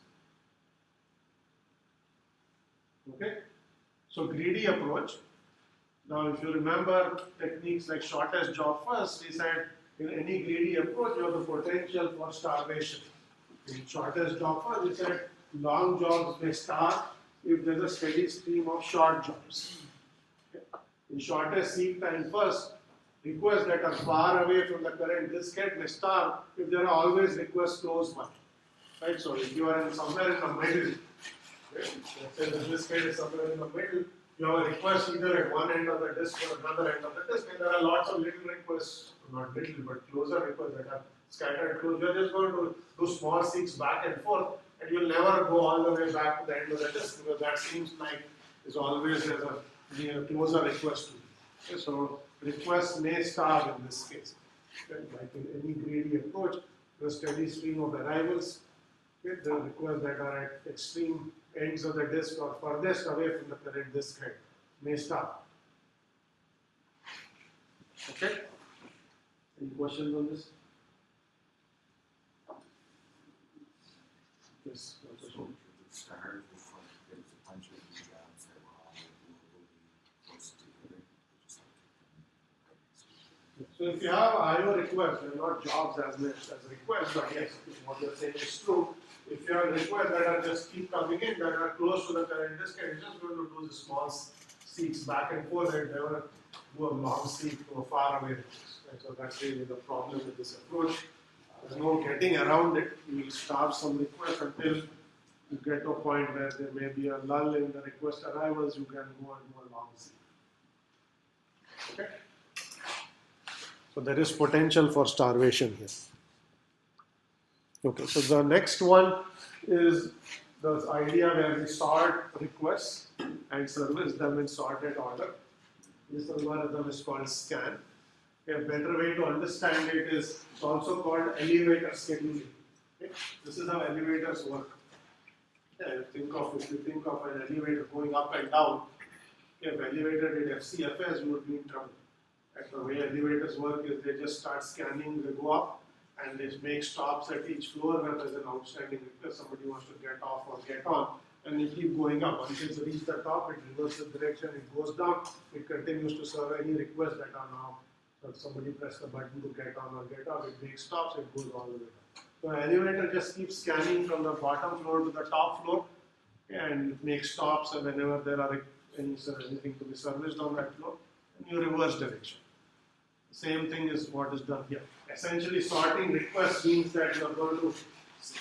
Speaker 1: Okay? So greedy approach. Now if you remember techniques like shortest job first, we said in any greedy approach you have the potential for starvation. In shortest job first, we said long jobs may starve if there is a steady stream of short jobs. Okay. In shortest seek time first, requests that are far away from the current disk head may starve if there are always requests close by. Right? So if you are in somewhere in the middle, okay, let's say the disk head is somewhere in the middle, you have a request either at one end of the disk or another end of the disk, and there are lots of little requests, not little, but closer requests that are scattered close. You are just going to do small seeks back and forth, and you will never go all the way back to the end of the disk, because that seems like is always as a closer request to you. Okay, so requests may starve in this case. Okay, like in any greedy approach, the steady stream of arrivals, okay, the requests that are at extreme ends of the disk or furthest away from the current disk head may stop. Okay? Any questions on this? Yes.
Speaker 4: So to start, if like there's a bunch of these jobs that were all globally close together, they just like
Speaker 1: So if you have IO requests, they're not jobs as much as requests, but yes, what you're saying is true. If you have requests that are just keep coming in, that are close to the current disk, you're just going to do the small seeks back and forth and never do a long seek to a far away request. And so that's really the problem with this approach. There's no getting around it. You will starve some requests until you get to a point where there may be a lull in the request arrivals, you can go and do a long seek. Okay? So there is potential for starvation here. Okay, so the next one is the idea where we sort requests and service them in sorted order. This algorithm is called scan. A better way to understand it is it's also called elevator scheduling. Okay? This is how elevators work. Yeah, if you think of an elevator going up and down, if elevator did FCFS, you would be in trouble. And the way elevators work is they just start scanning, they go up, and they make stops at each floor where there's an outstanding request, somebody wants to get off or get on, and you keep going up. Until it reaches the top, it reverses direction, it goes down, it continues to serve any requests that are now. So if somebody press the button to get on or get off, it makes stops, it goes all the way down. So an elevator just keeps scanning from the bottom floor to the top floor, and it makes stops, and whenever there are anything to be serviced on that floor, and you reverse direction. Same thing is what is done here. Essentially, sorting requests means that you are going to,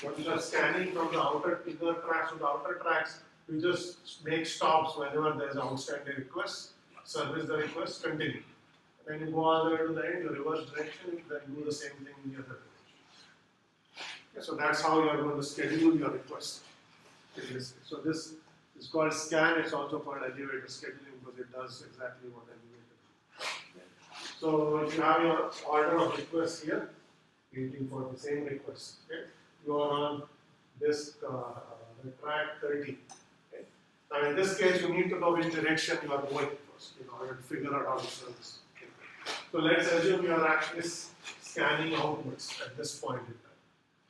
Speaker 1: when you are scanning from the outer inner tracks to the outer tracks, you just make stops whenever there is an outstanding request, service the request, continue. Then you go all the way to the end, you reverse direction, then do the same thing in the other direction. Okay, so that's how you are going to schedule your request. So this is called scan, it's also called elevator scheduling because it does exactly what elevator does. So if you have your order of requests here, waiting for the same request, okay? You are on this track 30. Okay? Now in this case, you need to know which direction you are going first in order to figure out how to service. Okay? So let's assume you are actually scanning outwards at this point in time.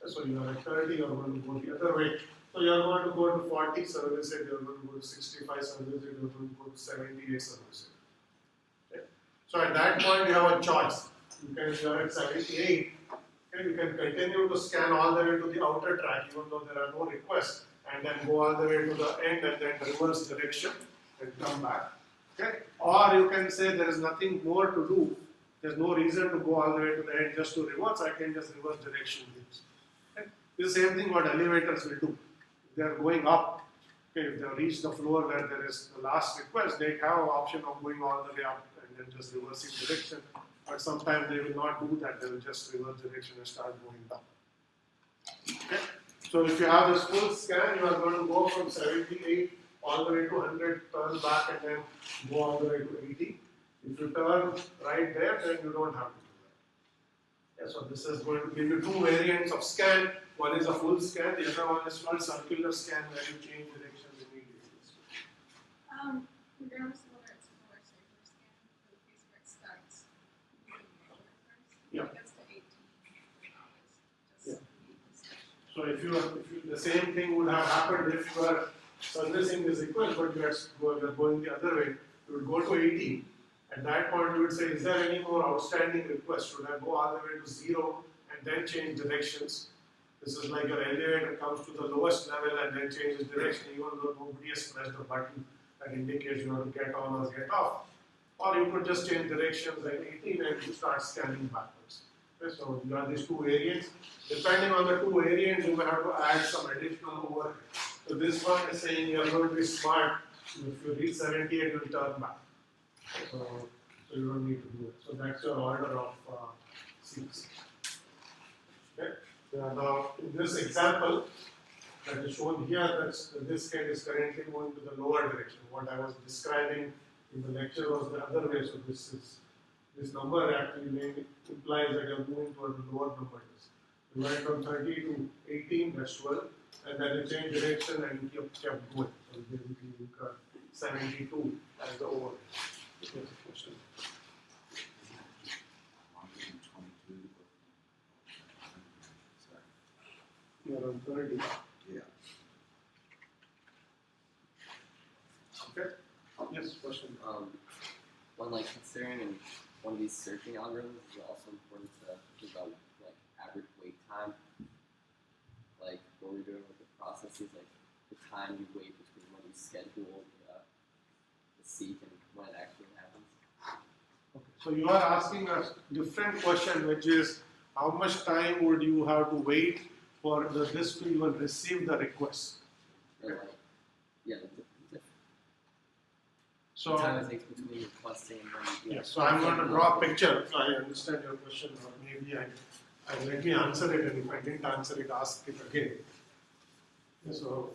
Speaker 1: So you are at 30, you are going to go the other way. So you are going to go to 40 service rate, you are going to go to 65 service rate, you are going to go to 78 service rate. Okay. So at that point you have a choice. You are at 78, okay, you can continue to scan all the way to the outer track even though there are no requests, and then go all the way to the end and then reverse direction and come back. Okay. Or you can say there is nothing more to do. There's no reason to go all the way to the end just to reverse. I can just reverse direction. Okay. This is the same thing what elevators will do. If they are going up, okay, if they have reached the floor where there is the last request, they have an option of going all the way up and then just reversing direction. But sometimes they will not do that. They will just reverse direction and start going down. Okay. So if you have this full scan, you are going to go from 78 all the way to 100, turn back and then go all the way to 80. If you turn right there, then you don't have to do that. Yeah, so this is going to give you two variants of scan. One is a full scan, the other one is called circular scan where you change directions immediately.
Speaker 6: Regardless of whether it's a full or circular scan, for the case where it starts, you can measure it first.
Speaker 1: Yeah.
Speaker 6: When it gets to 18, you can always just read the session.
Speaker 1: So if you the same thing would have happened if you are servicing this request, but you are going the other way, you would go to 18. At that point, you would say, is there any more outstanding requests? Should I go all the way to 0 and then change directions? This is like your elevator comes to the lowest level and then changes direction, even though nobody has pressed the button that indicates you have to get on or get off. Or you could just change directions at 18 and you start scanning backwards. Okay, so you have these two variants. Depending on the two variants, you may have to add some additional overhead. So this one is saying you are going to be smart. If you reach 78, you will turn back. So you don't need to do it. So that's your order of seats. Okay. Now in this example that is shown here, the disk head is currently going to the lower direction. What I was describing in the lecture was the other way. So this number actually implies that you are moving toward the lower number disk. You went from 30 to 18, that's 12, and then you change direction and you kept going. So basically you got 72 as the overhead. That's the question.
Speaker 4: 122. Sorry.
Speaker 1: You are on 30.
Speaker 4: Yeah.
Speaker 1: Okay. Yes, question.
Speaker 7: When like considering in one of these searching algorithms, it's also important to think about like average wait time. Like what we're doing with the processes, like the time you wait between when you schedule the seek and when it actually happens.
Speaker 1: Okay. So you are asking a different question, which is how much time would you have to wait for the disk to even receive the request?
Speaker 7: Or like, yeah, the
Speaker 1: So
Speaker 7: time it takes between requesting and when you
Speaker 1: yeah, so I'm going to draw a picture. So I understand your question, or maybe I let me answer it, and if I didn't answer it, ask it again. Yeah, so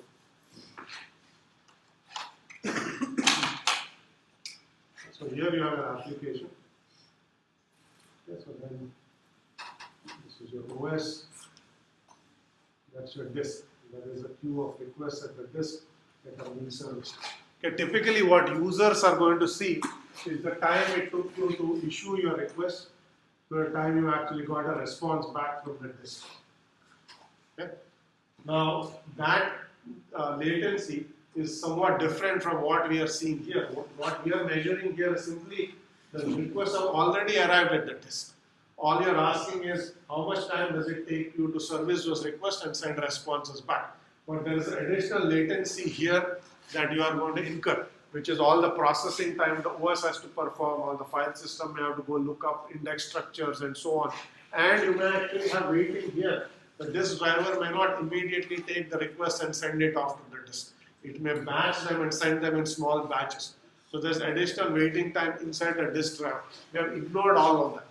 Speaker 1: here you have an application. Okay, so then this is your OS. That's your disk. There is a queue of requests at the disk that are being serviced. Okay, typically what users are going to see is the time it took you to issue your request to the time you actually got a response back from the disk. Okay? Now that latency is somewhat different from what we are seeing here. What we are measuring here is simply the requests have already arrived at the disk. All you are asking is how much time does it take you to service those requests and send responses back. But there is additional latency here that you are going to incur, which is all the processing time the OS has to perform, or the file system may have to go look up index structures and so on. And you may actually have waiting here. The disk driver may not immediately take the request and send it off to the disk. It may batch them and send them in small batches. So there's additional waiting time inside the disk driver. We have ignored all of that.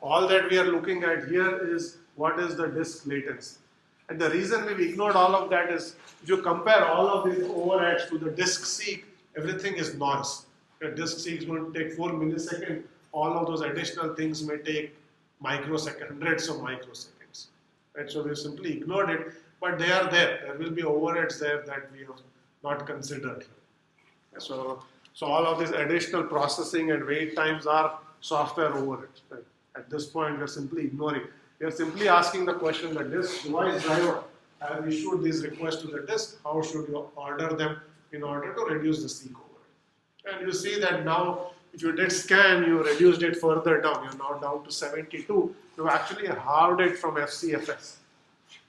Speaker 1: All that we are looking at here is what is the disk latency. And the reason we ignored all of that is if you compare all of these overheads to the disk seek, everything is noise. The disk seek is going to take 4 milliseconds. All of those additional things may take microseconds, hundreds of microseconds. Right? So we simply ignored it, but they are there. There will be overheads there that we have not considered here. So all of these additional processing and wait times are software over it. Right? At this point, we're simply ignoring. We're simply asking the question that this device driver has issued these requests to the disk. How should you order them in order to reduce the seek overhead? And you see that now, if you did scan, you reduced it further down. You're now down to 72. You actually halved it from FCFS.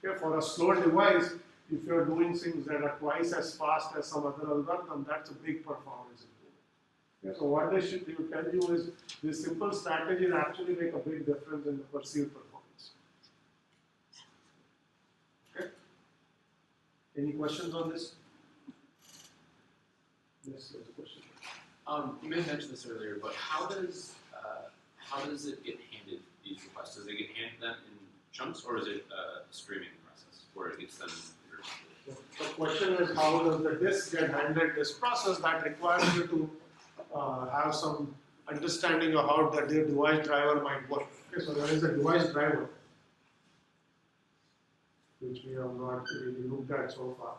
Speaker 1: Okay, for a slow device, if you're doing things that are twice as fast as some other algorithm, that's a big performance improvement. Okay, so what they should tell you is these simple strategies actually make a big difference in the perceived performance. Okay. Any questions on this? Yes, there's a question.
Speaker 5: You may have mentioned this earlier, but how does it get handed these requests? Does it get handed them in chunks, or is it a streaming process where it gets them?
Speaker 1: The question is, how does the disk get handled this process? That requires you to have some understanding of how the device driver might work. Okay, so there is a device driver, which we have not really looked at so far.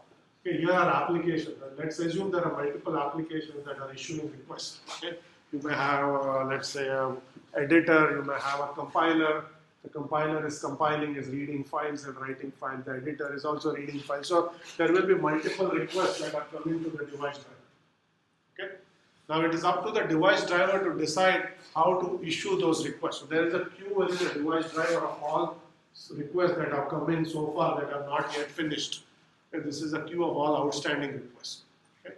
Speaker 1: Okay, here are applications. Let's assume there are multiple applications that are issuing requests. Okay, you may have, let's say, an editor. You may have a compiler. The compiler is compiling, is reading files and writing files. The editor is also reading files. So there will be multiple requests that are coming to the device driver. Okay. Now it is up to the device driver to decide how to issue those requests. So there is a queue within the device driver of all requests that have come in so far that are not yet finished. Okay. This is a queue of all outstanding requests. Okay.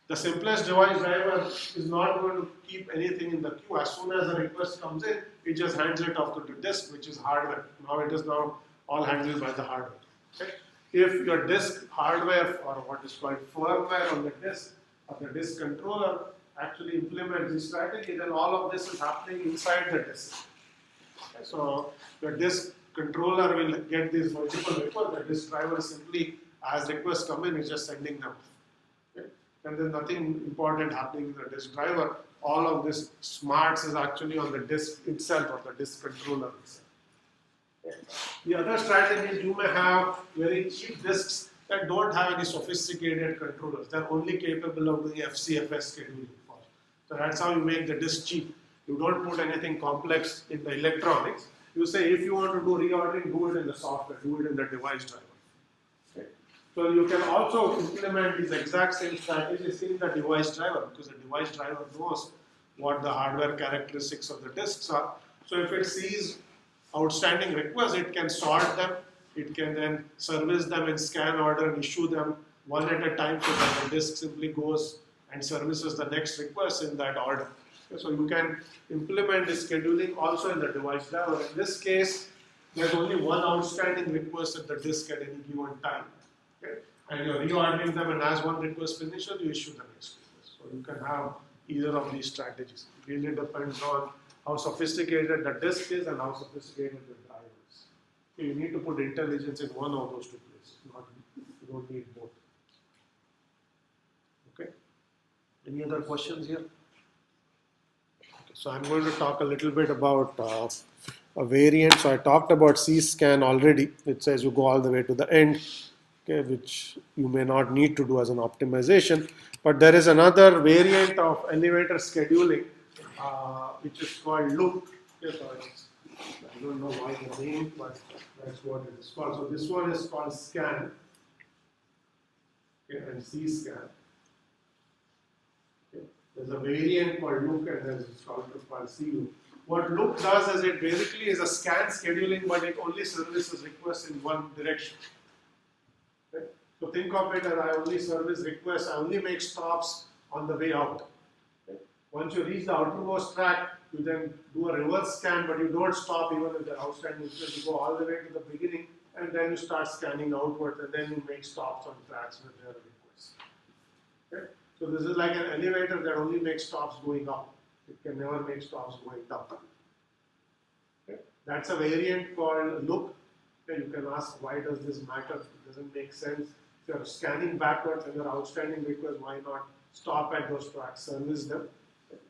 Speaker 1: The simplest device driver is not going to keep anything in the queue. As soon as a request comes in, it just hands it off to the disk, which is hardware. Now it is now all handled by the hardware. Okay? If your disk hardware, or what is called firmware on the disk, or the disk controller actually implements this strategy, then all of this is happening inside the disk. Okay? So the disk controller will get these multiple requests. The disk driver simply, as requests come in, is just sending them. Okay? And there's nothing important happening in the disk driver. All of this smarts is actually on the disk itself, or the disk controller itself. Okay. The other strategy is you may have very cheap disks that don't have any sophisticated controllers. They're only capable of doing FCFS scheduling. So that's how you make the disk cheap. You don't put anything complex in the electronics. You say if you want to do reordering, do it in the software, do it in the device driver. Okay. So you can also implement these exact same strategies in the device driver, because the device driver knows what the hardware characteristics of the disks are. So if it sees outstanding requests, it can sort them, it can then service them in scan order and issue them one at a time, so that the disk simply goes and services the next request in that order. Okay, so you can implement this scheduling also in the device driver. In this case, there's only one outstanding request at the disk at any given time. Okay? And you're reordering them, and as one request finishes, you issue the next request. So you can have either of these strategies. It really depends on how sophisticated the disk is and how sophisticated the driver is. So you need to put intelligence in one of those two places. You don't need both. Okay. Any other questions here? Okay, so I'm going to talk a little bit about a variant. So I talked about C-scan already. It says you go all the way to the end. Okay, which you may not need to do as an optimization. But there is another variant of elevator scheduling, which is called loop. Okay, so I don't know why the name, but that's what it is called. So this one is called scan, okay, and C-scan. Okay. There's a variant called loop, and there's called C-loop. What loop does is it basically is a scan scheduling, but it only services requests in one direction. Okay. So think of it as I only service requests, I only make stops on the way out. Okay. Once you reach the outermost track, you then do a reverse scan, but you don't stop even if they're outstanding. You go all the way to the beginning, and then you start scanning outward, and then you make stops on tracks with their requests. Okay. So this is like an elevator that only makes stops going up. It can never make stops going down. Okay. That's a variant called loop. Okay. You can ask, why does this matter? It doesn't make sense. If you're scanning backwards and you're outstanding requests, why not stop at those tracks, service them? Okay.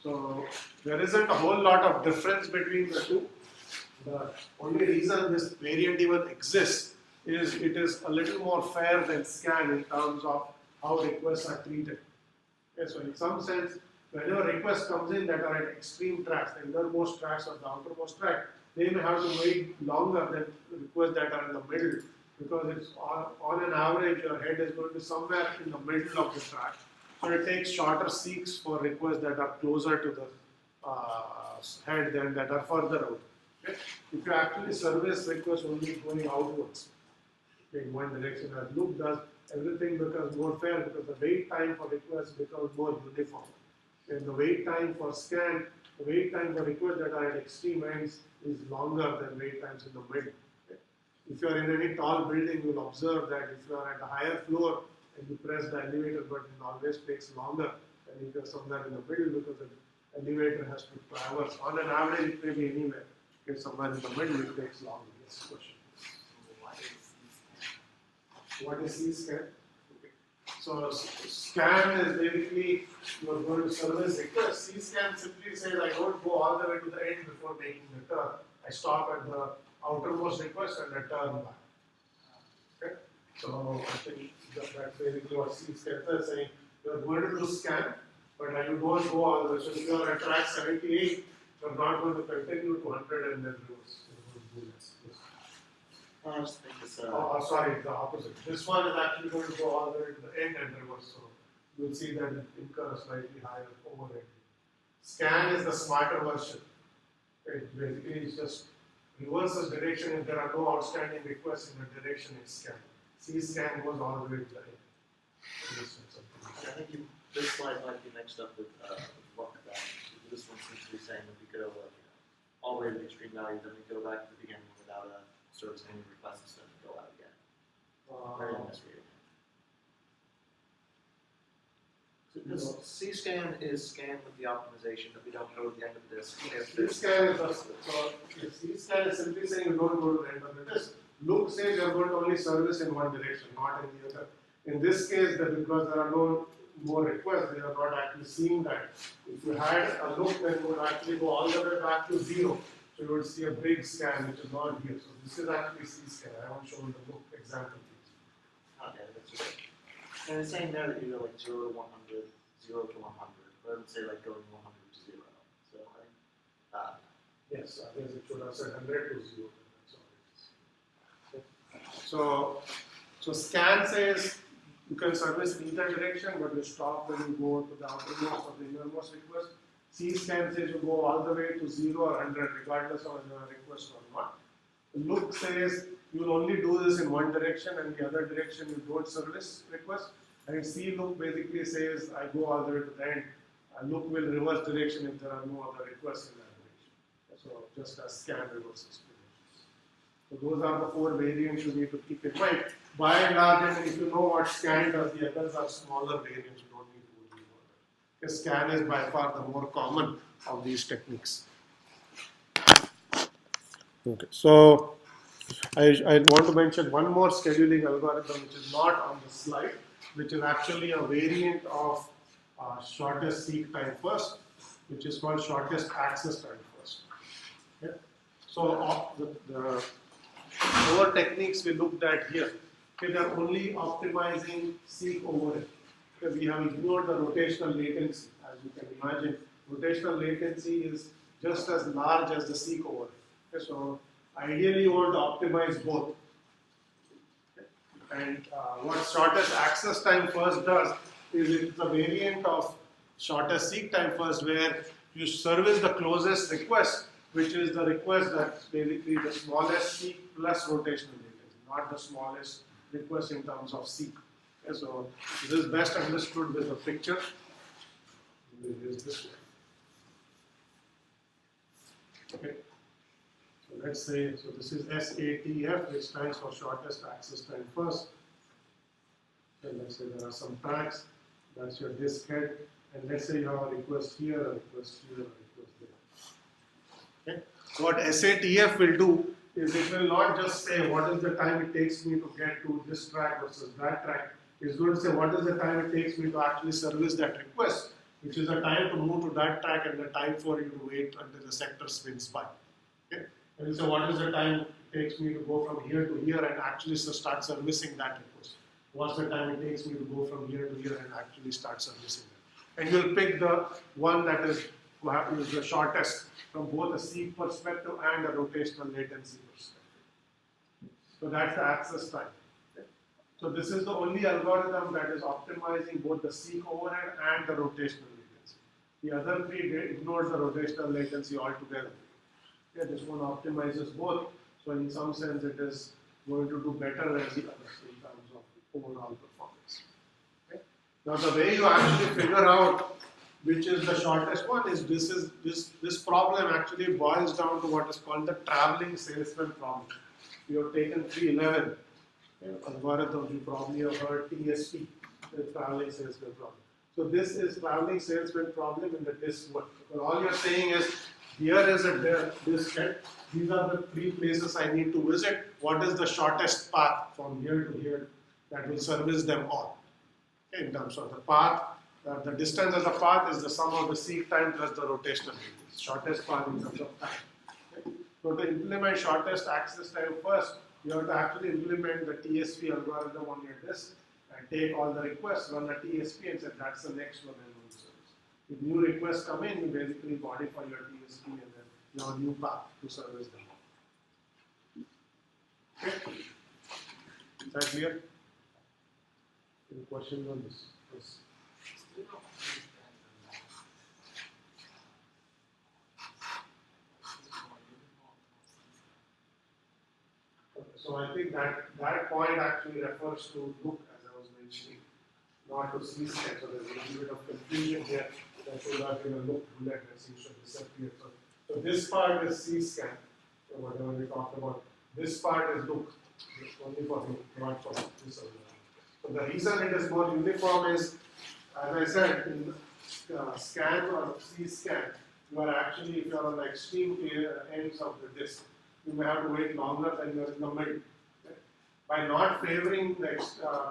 Speaker 1: So there isn't a whole lot of difference between the two. The only reason this variant even exists is it is a little more fair than scan in terms of how requests are treated. Okay, so in some sense, whenever request comes in that are at extreme tracks, the innermost tracks or the outermost track, they may have to wait longer than requests that are in the middle, because it's on an average your head is going to be somewhere in the middle of the track. So it takes shorter seeks for requests that are closer to the head than that are further out. Okay? If you actually service requests only going outwards in one direction, as loop does, everything becomes more fair because the wait time for requests becomes more uniform. And the wait time for scan, the wait time for requests that are at extreme ends is longer than wait times in the middle. Okay? If you are in any tall building, you will observe that if you are at a higher floor and you press the elevator button, it always takes longer than if you are somewhere in the middle, because the elevator has to traverse. On an average, it may be anywhere. If somewhere in the middle, it takes longer. Yes, question. What is C-scan? Okay. So scan is basically you are going to service request. C-scan simply says I don't go all the way to the end before making the turn. I stop at the outermost request and I turn back. Okay. So I think that's basically what C-scan is saying. You are going to do scan, but you don't go all the way. So if you are at track 78, you are not going to continue to 100 and then reverse.
Speaker 3: I just think it's
Speaker 1: Sorry, the opposite. This one is actually going to go all the way to the end and reverse. So you'll see that it incurs slightly higher overhead. Scan is the smarter version. It basically is just reverses direction if there are no outstanding requests in the direction it's scanned. C-scan goes all the way to the end.
Speaker 3: I think this slide might be mixed up with Lec that this one seems to be saying that we go all the way to the extreme value, then we go back to the beginning without servicing any requests and then go out again. Very misreading. So this C-scan is scan with the optimization that we don't go to the end of this.
Speaker 1: C-scan is C-scan is simply saying you don't go to the end of the disk. Loop says you are going to only service in one direction, not in the other. In this case, that because there are no more requests, they are not actually seeing that. If you had a loop, then you would actually go all the way back to 0. So you would see a big scan which is not here. So this is actually C-scan. I haven't shown the loop example.
Speaker 3: Okay, that's okay. And it's saying there that you go like 0 to 100, 0 to 100. But it would say like going 100 to 0. So I think
Speaker 1: Yes, I guess it should have said 100 to 0. That's all it is. So scan says you can service in either direction, but you stop when you go to the outermost or the innermost request. C-scan says you go all the way to 0 or 100, regardless of whether a request or not. The loop says you will only do this in one direction, and the other direction you don't service request. And C loop basically says I go all the way to the end. A loop will reverse direction if there are no other requests in that direction. So just as scan reverses directions. So those are the 4 variants you need to keep in mind. By and large, and if you know what scan does, the others are smaller variants. You don't need to worry about that. Because scan is by far the more common of these techniques. Okay, so I want to mention one more scheduling algorithm which is not on the slide, which is actually a variant of shortest seek time first, which is called shortest access time first. Okay? So the 4 techniques we looked at here, okay, they are only optimizing seek overhead. Because we have ignored the rotational latency. As you can imagine, rotational latency is just as large as the seek overhead. Okay, so ideally you want to optimize both. Okay. And what shortest access time first does is it's a variant of shortest seek time first, where you service the closest request, which is the request that's basically the smallest seek plus rotational latency, not the smallest request in terms of seek. Okay, so this is best understood with a picture. It is this way. Okay. So let's say, so this is SATF, which stands for shortest access time first. And let's say there are some tracks, that's your disk head, and let's say you have a request here, a request here, a request there. Okay. So what SATF will do is it will not just say what is the time it takes me to get to this track versus that track. It's going to say what is the time it takes me to actually service that request, which is the time to move to that track and the time for you to wait until the sector spins by. Okay? And so what is the time it takes me to go from here to here and actually start servicing that request? What's the time it takes me to go from here to here and actually start servicing that? And you'll pick the one that is the shortest from both a seek perspective and a rotational latency perspective. So that's the access time. So this is the only algorithm that is optimizing both the seek overhead and the rotational latency. The other three ignores the rotational latency altogether. Yeah, this one optimizes both. So in some sense, it is going to do better than the others in terms of overall performance. Okay? Now the way you actually figure out which is the shortest one is this problem actually boils down to what is called the traveling salesman problem. You have taken 311 algorithms, you probably have heard TSP, the traveling salesman problem. So this is traveling salesman problem in the disk world. Because all you're saying is, here is a disk head, these are the 3 places I need to visit, what is the shortest path from here to here that will service them all? Okay, in terms of the path, the distance of the path is the sum of the seek time plus the rotational distance, shortest path in terms of time. Okay? So to implement shortest access time first, you have to actually implement the TSP algorithm on your disk and take all the requests, run a TSP and say that's the next one I'm going to service. If new requests come in, you basically modify your TSP and then you have a new path to service them. Okay? Is that clear? Any questions on this? Yes.
Speaker 2: Still don't understand the math. Is it more uniform or something?
Speaker 1: So I think that point actually refers to look, as I was mentioning, not to C-scan. So there's a little bit of confusion here that should have been a look bullet that seems to disappear. So this part is C-scan, so whatever we talked about. This part is look, it's only for look, not for this alone. So the reason it is more uniform is, as I said, in scan or C-scan, you are actually, if you are on the extreme ends of the disk, you may have to wait longer than you are in the middle. Okay? By not favoring the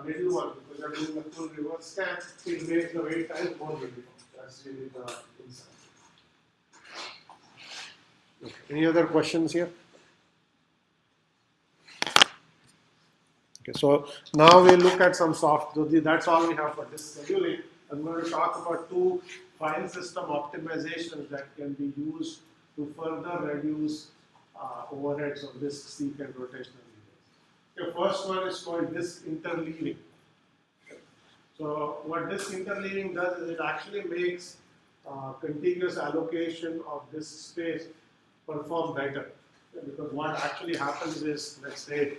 Speaker 1: middle one, because you are doing the full reverse scan, it makes the wait time more uniform. That's really the insight. Okay. Any other questions here? Okay, so now we'll look at some soft, so that's all we have for this scheduling. I'm going to talk about 2 file system optimizations that can be used to further reduce overheads of disk seek and rotational delays. The first one is called disk interleaving. So what disk interleaving does is it actually makes contiguous allocation of disk space perform better. Because what actually happens is, let's say,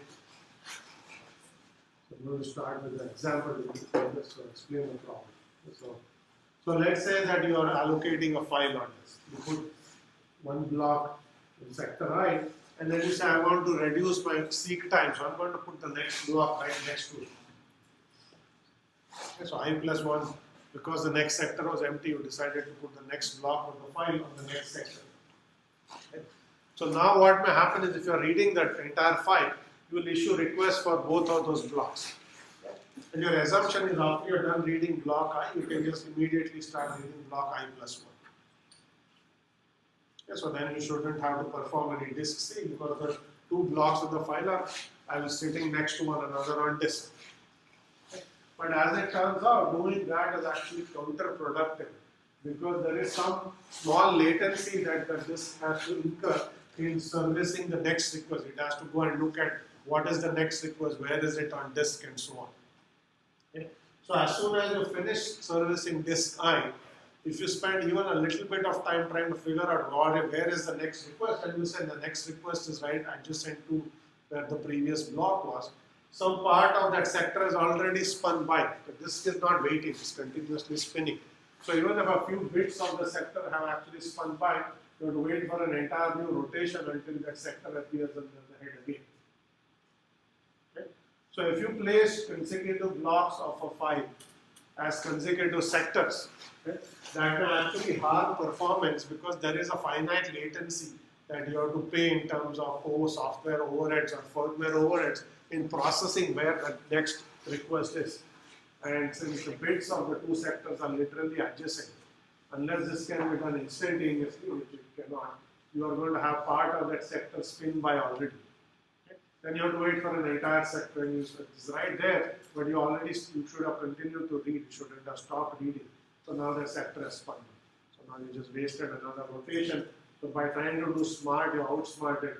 Speaker 1: I'm going to start with an example just to explain the problem. So let's say that you are allocating a file on this. You put one block in sector I, and then you say I want to reduce my seek time, so I'm going to put the next block right next to it. Okay, so I plus 1, because the next sector was empty, you decided to put the next block of the file on the next sector. Okay. So now what may happen is if you are reading that entire file, you will issue requests for both of those blocks. And your assumption is after you're done reading block I, you can just immediately start reading block I plus 1. Okay, so then you shouldn't have to perform any disk C because the 2 blocks of the file are sitting next to one another on disk. Okay. But as it turns out, doing that is actually counterproductive because there is some small latency that the disk has to incur in servicing the next request. It has to go and look at what is the next request, where is it on disk, and so on. Okay. So as soon as you finish servicing disk I, if you spend even a little bit of time trying to figure out where is the next request, and you say the next request is right adjacent to where the previous block was, some part of that sector is already spun by. The disk is not waiting, it's continuously spinning. So even if a few bits of the sector have actually spun by, you have to wait for an entire new rotation until that sector appears under the head again. Okay? So if you place consecutive blocks of a file as consecutive sectors, okay, that can actually harm performance because there is a finite latency that you have to pay in terms of software overheads or firmware overheads in processing where the next request is. And since the bits of the 2 sectors are literally adjacent, unless this can be done instantaneously, which it cannot, you are going to have part of that sector spin by already. Okay? Then you have to wait for an entire sector, and it's right there, but you should have continued to read, you shouldn't have stopped reading. So now the sector has spun. So now you just wasted another rotation. So by trying to do smart, you outsmarted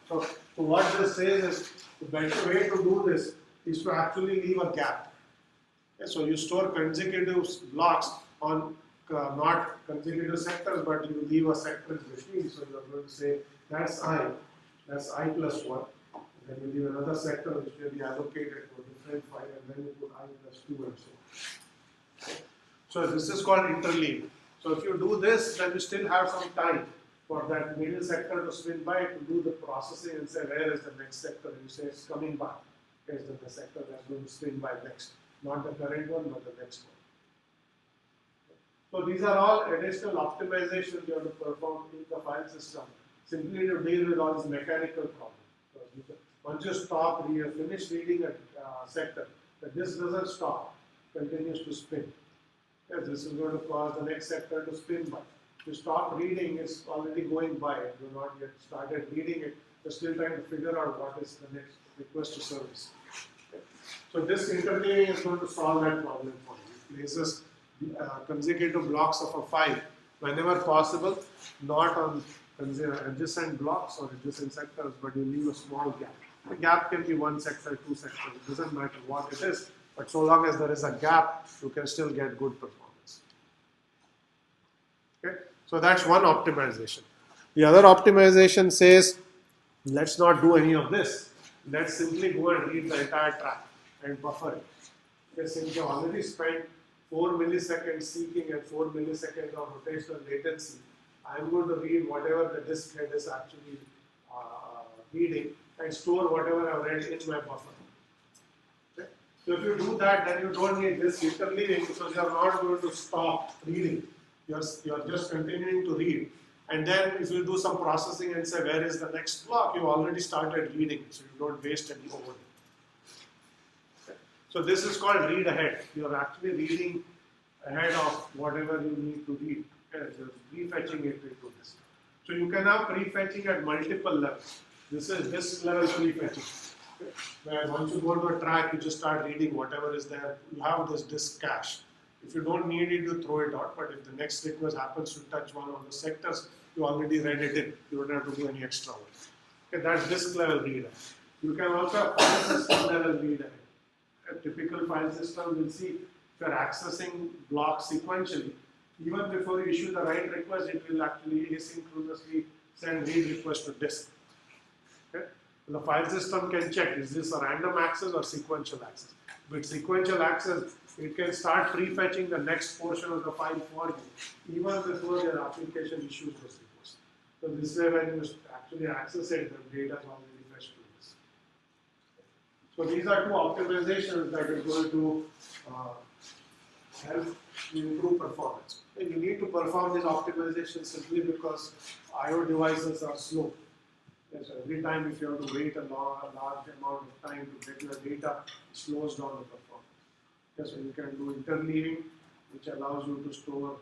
Speaker 1: yourself. So what this says is the better way to do this is to actually leave a gap. Okay, so you store consecutive blocks on not consecutive sectors, but you leave a sectors between. So you are going to say that's I plus 1. Then you leave another sector which will be allocated to a different file, and then you put I plus 2 and so on. So this is called interleave. So if you do this, then you still have some time for that middle sector to spin by to do the processing and say where is the next sector. You say it's coming by. Where is the sector that's going to spin by next? Not the current one, but the next one. So these are all additional optimizations you have to perform in the file system simply to deal with all these mechanical problems. So once you stop, you finish reading a sector, the disk doesn't stop, continues to spin. Yes, this is going to cause the next sector to spin by. If you stop reading, it's already going by, and you're not yet started reading it, you're still trying to figure out what is the next request to service. Okay. So this interleaving is going to solve that problem for you. It places consecutive blocks of a file whenever possible, not on adjacent blocks or adjacent sectors, but you leave a small gap. The gap can be 1 sector, 2 sectors, it doesn't matter what it is, but so long as there is a gap, you can still get good performance. Okay, so that's one optimization. The other optimization says, let's not do any of this. Let's simply go and read the entire track and buffer it. Okay, since you already spent 4 milliseconds seeking and 4 milliseconds of rotational latency, I'm going to read whatever the disk head is actually reading and store whatever I've read in my buffer. Okay? So if you do that, then you don't need this interleaving because you're not going to stop reading. You're just continuing to read. And then if you do some processing and say where is the next block, you already started reading, so you don't waste any overhead. Okay? So this is called read ahead. You're actually reading ahead of whatever you need to read. Okay? You're prefetching it into this. So you can have prefetching at multiple levels. This is disk level prefetching. Okay? Where once you go to a track, you just start reading whatever is there. You have this disk cache. If you don't need it, you throw it out. But if the next request happens to touch one of the sectors, you already read it in. You don't have to do any extra work. Okay, that's disk level read ahead. You can also have file system level read ahead. A typical file system will see if you're accessing blocks sequentially. Even before you issue the write request, it will actually asynchronously send read request to disk. Okay? The file system can check, is this a random access or sequential access? With sequential access, it can start prefetching the next portion of the file for you, even before your application issues those requests. So this way, when you actually access it, the data is already fetched to this. So these are two optimizations that are going to help you improve performance. And you need to perform these optimizations simply because I/O devices are slow. And so every time if you have to wait a large amount of time to get your data, it slows down the performance. Okay, so you can do interleaving, which allows you to store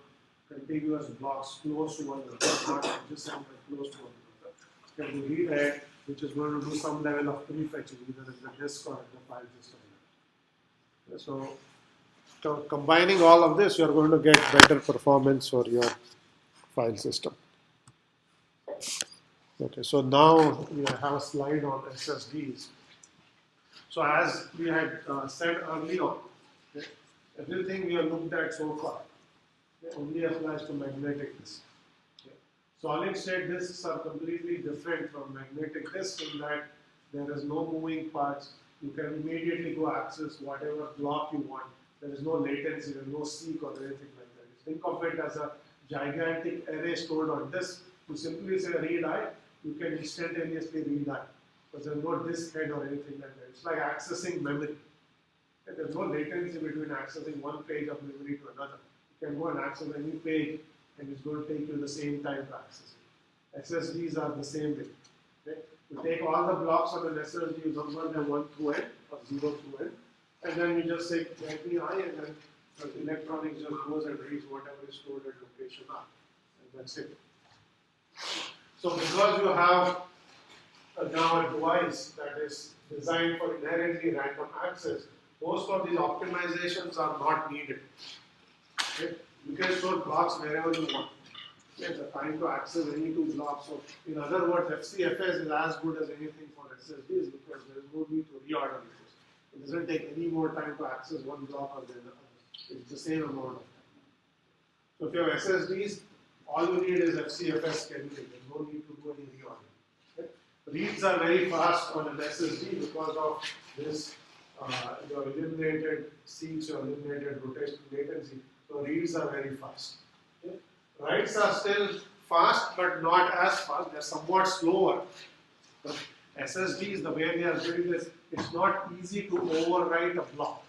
Speaker 1: contiguous blocks close to one another, not adjacent but close to one another. You can do read ahead, which is going to do some level of prefetching, either in the disk or in the file system. Okay, so combining all of this, you are going to get better performance for your file system. Okay, so now we have a slide on SSDs. So as we had said earlier on, okay, everything we have looked at so far only applies to magnetic disks. Okay. Solid state disks are completely different from magnetic disks in that there is no moving parts. You can immediately go access whatever block you want. There is no latency, there is no seek or anything like that. Think of it as a gigantic array stored on disk. You simply say read I, you can instantaneously read that because there's no disk head or anything like that. It's like accessing memory. And there's no latency between accessing one page of memory to another. You can go and access any page and it's going to take you the same time to access it. SSDs are the same way. Okay? You take all the blocks on an SSD, you number them 1 through n or 0 through n, and then you just say write me I, and then the electronics just goes and reads whatever is stored at location I, and that's it. So because you have now a device that is designed for inherently random access, most of these optimizations are not needed. Okay? You can store blocks wherever you want. Okay? The time to access any two blocks. So in other words, FCFS is as good as anything for SSDs because there is no need to reorder it. It doesn't take any more time to access one block or the other. It's the same amount of time. So if you have SSDs, all you need is FCFS scheduling. There's no need to do any reordering. Okay? Reads are very fast on an SSD because of this. Your eliminated seats, your eliminated rotation latency. So reads are very fast. Okay? Writes are still fast, but not as fast. They're somewhat slower. But SSDs, the way they are doing this, it's not easy to overwrite a block.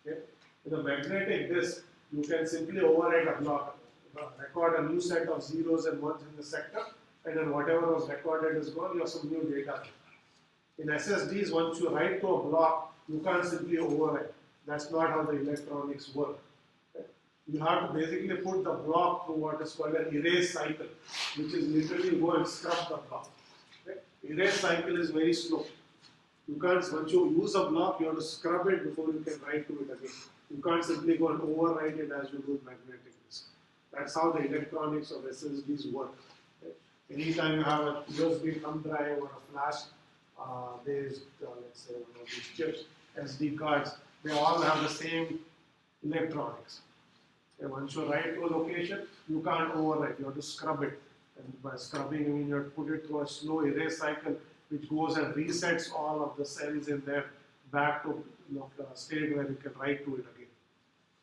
Speaker 1: Okay? With a magnetic disk, you can simply overwrite a block, record a new set of zeros and ones in the sector, and then whatever was recorded is gone, you have some new data. In SSDs, once you write to a block, you can't simply overwrite. That's not how the electronics work. Okay? You have to basically put the block through what is called an erase cycle, which is literally go and scrub the block. Okay? Erase cycle is very slow. You can't, once you use a block, you have to scrub it before you can write to it again. You can't simply go and overwrite it as you do magnetic disk. That's how the electronics of SSDs work. Okay? Anytime you have a USB thumb drive or a flash based, let's say, one of these chips, SD cards, they all have the same electronics. Okay? Once you write to a location, you can't overwrite, you have to scrub it. And by scrubbing, I mean you have to put it through a slow erase cycle, which goes and resets all of the cells in there back to the state where you can write to it again.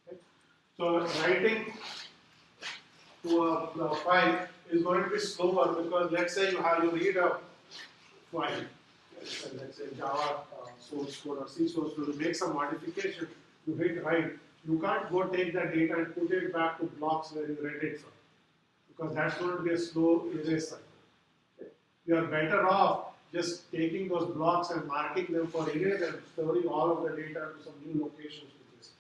Speaker 1: Okay? So writing to a file is going to be slower because let's say you read a file, let's say Java source code or C source code, to make some modification, you hit write. You can't go take that data and put it back to blocks where you read it from, because that's going to be a slow erase cycle. Okay? You are better off just taking those blocks and marking them for erase and storing all of the data to some new locations to this.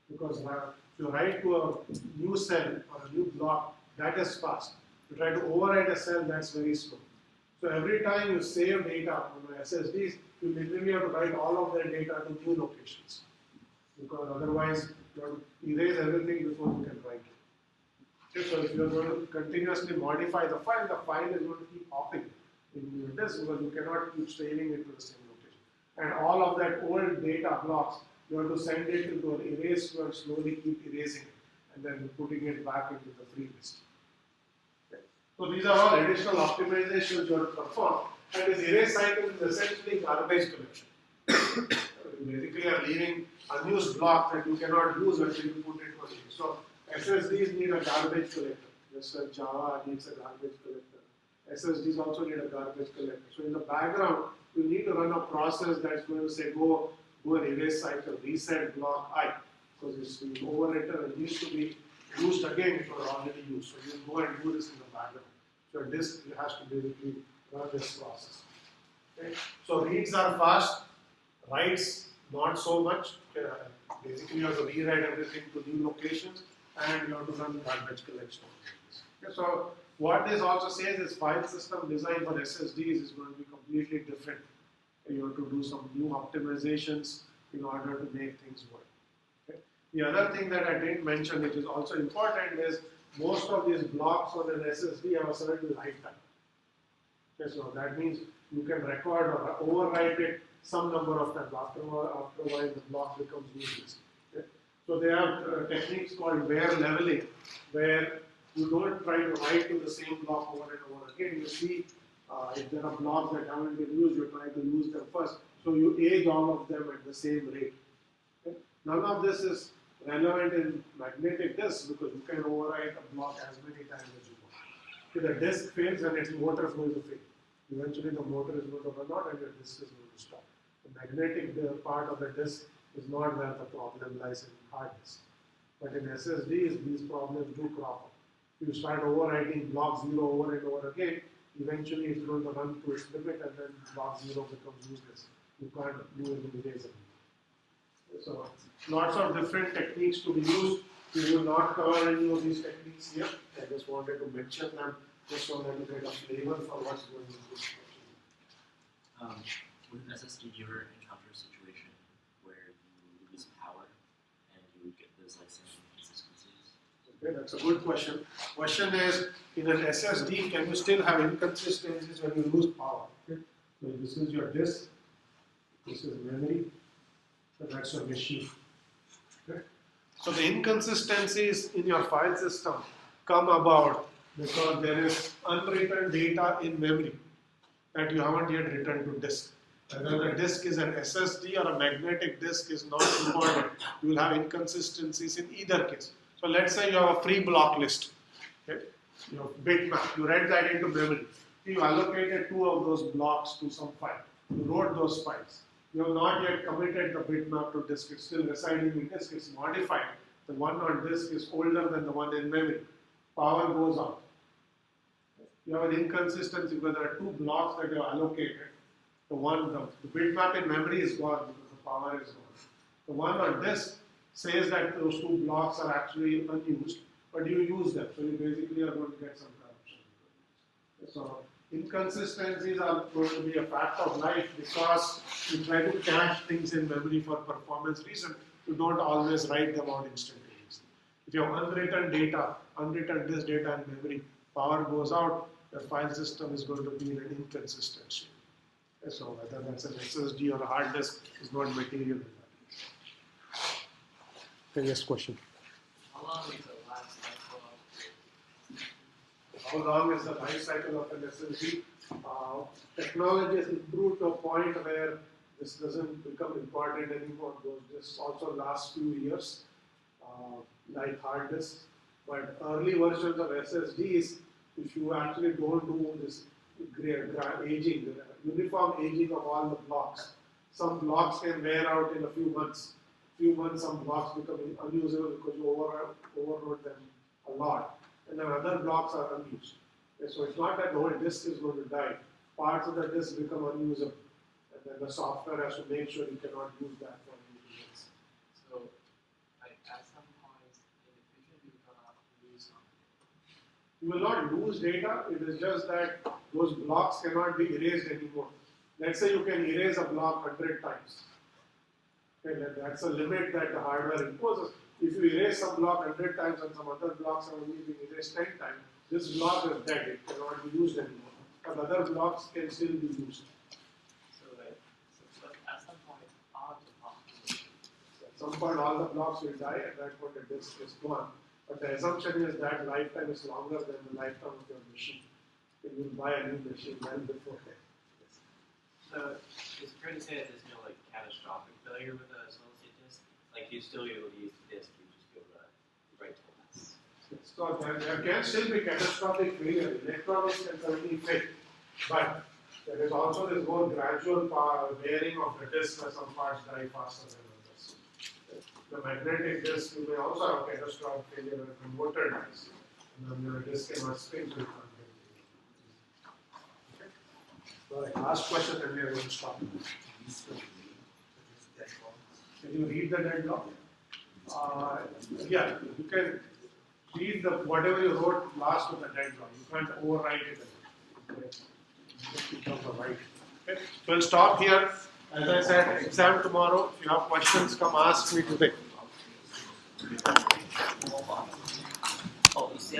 Speaker 1: Because if you write to a new cell or a new block, that is fast. If you try to overwrite a cell, that's very slow. So every time you save data on SSDs, you literally have to write all of that data to new locations. Because otherwise, you have to erase everything before you can write it. Okay, so if you are going to continuously modify the file is going to keep hopping in your disk because you cannot keep saving it to the same location. And all of that old data blocks, you have to send it into an erase to and slowly keep erasing it and then putting it back into the free list. Okay. So these are all additional optimizations you have to perform. And this erase cycle is essentially garbage collection. You basically are leaving unused blocks that you cannot use until you put it on it. So SSDs need a garbage collector. Just like Java needs a garbage collector. SSDs also need a garbage collector. So in the background, you need to run a process that's going to say go an erase cycle, reset block I, because it's been overwritten and needs to be used again if you're already used. So you go and do this in the background. So a disk has to basically run this process. Okay? So reads are fast, writes not so much. Basically you have to rewrite everything to new locations and you have to run garbage collection. Okay? So what this also says is file system design for SSDs is going to be completely different. You have to do some new optimizations in order to make things work. Okay? The other thing that I didn't mention, which is also important, is most of these blocks on an SSD have a certain lifetime. Okay, so that means you can record or overwrite it some number of times. After a while, the block becomes useless. Okay? So they have techniques called wear leveling, where you don't try to write to the same block over and over again. You see if there are blocks that haven't been used, you try to use them first. So you age all of them at the same rate. Okay? None of this is relevant in magnetic disks because you can overwrite a block as many times as you want. Okay, the disk fails and its motor is going to fail. Eventually the motor is going to run out and your disk is going to stop. The magnetic part of the disk is not where the problem lies in hard disk. But in SSDs, these problems do crop up. If you start overwriting block 0 over and over again, eventually it's going to run to its limit and then block 0 becomes useless. You can't do any erasing. So lots of different techniques to be used. We will not cover any of these techniques here. I just wanted to mention them just so that you get a flavor for what's going on.
Speaker 3: With an SSD, do you ever encounter a situation where you lose power and you get those like same inconsistencies?
Speaker 1: Okay, that's a good question. Question is, in an SSD, can you still have inconsistencies when you lose power? Okay? So this is your disk, this is memory, so that's your machine. Okay? So the inconsistencies in your file system come about because there is unwritten data in memory that you haven't yet written to disk. Whether the disk is an SSD or a magnetic disk is not important. You will have inconsistencies in either case. So let's say you have a free block list. Okay? Your bitmap, you read that into memory. You allocated 2 of those blocks to some file. You wrote those files. You have not yet committed the bitmap to disk. It's still residing in disk. It's modified. The one on disk is older than the one in memory. Power goes out. You have an inconsistency because there are 2 blocks that you have allocated. The bitmap in memory is gone because the power is gone. The one on disk says that those 2 blocks are actually unused, but you use them. So you basically are going to get some corruption. So inconsistencies are going to be a fact of life because you try to cache things in memory for performance reason. You don't always write them out instantaneously. If you have unwritten data, unwritten disk data in memory, power goes out, the file system is going to be in an inconsistent state. So whether that's an SSD or a hard disk is not material in that. Okay, next question.
Speaker 2: How long is the life cycle of?
Speaker 1: How long is the life cycle of an SSD? Technology has improved to a point where this doesn't become important anymore. This also lasts few years, like hard disks. But early versions of SSDs, if you actually don't do this aging, uniform aging of all the blocks, some blocks can wear out in a few months. Some blocks become unusable because you overload them a lot, and then other blocks are unused. Okay, so it's not that the whole disk is going to die. Parts of the disk become unusable, and then the software has to make sure you cannot use that for anything else.
Speaker 2: So, like at some point in the future, you're gonna lose something.
Speaker 1: You will not lose data, it is just that those blocks cannot be erased anymore. Let's say you can erase a block 100 times. Okay, that's a limit that the hardware imposes. If you erase some block 100 times and some other blocks are only being erased 10 times, this block is dead, it cannot be used anymore. But other blocks can still be used.
Speaker 2: So but at some point, all the blocks.
Speaker 1: At some point all the blocks will die, at that point the disk is gone. But the assumption is that lifetime is longer than the lifetime of your machine. You will buy a new machine well before that.
Speaker 8: So it's fair to say that there's no like catastrophic failure with a solid state disk. Like you still be able to use the disk, you just be able to write to less.
Speaker 1: So there can still be catastrophic failure. Electronics can certainly fail, but there is also this whole gradual wearing of the disk where some parts die faster than others. The magnetic disk, you may also have catastrophic failure when the converter dies, and then your disk cannot spin to it. Alright, last question and we are going to stop. Can you read the deadlock? Yeah, you can read whatever you wrote last of the deadlock. You can't overwrite it. Okay. It becomes a write. Okay. So we'll stop here. As I said, exam tomorrow. If you have questions, come ask me today.
Speaker 8: Oh, you see,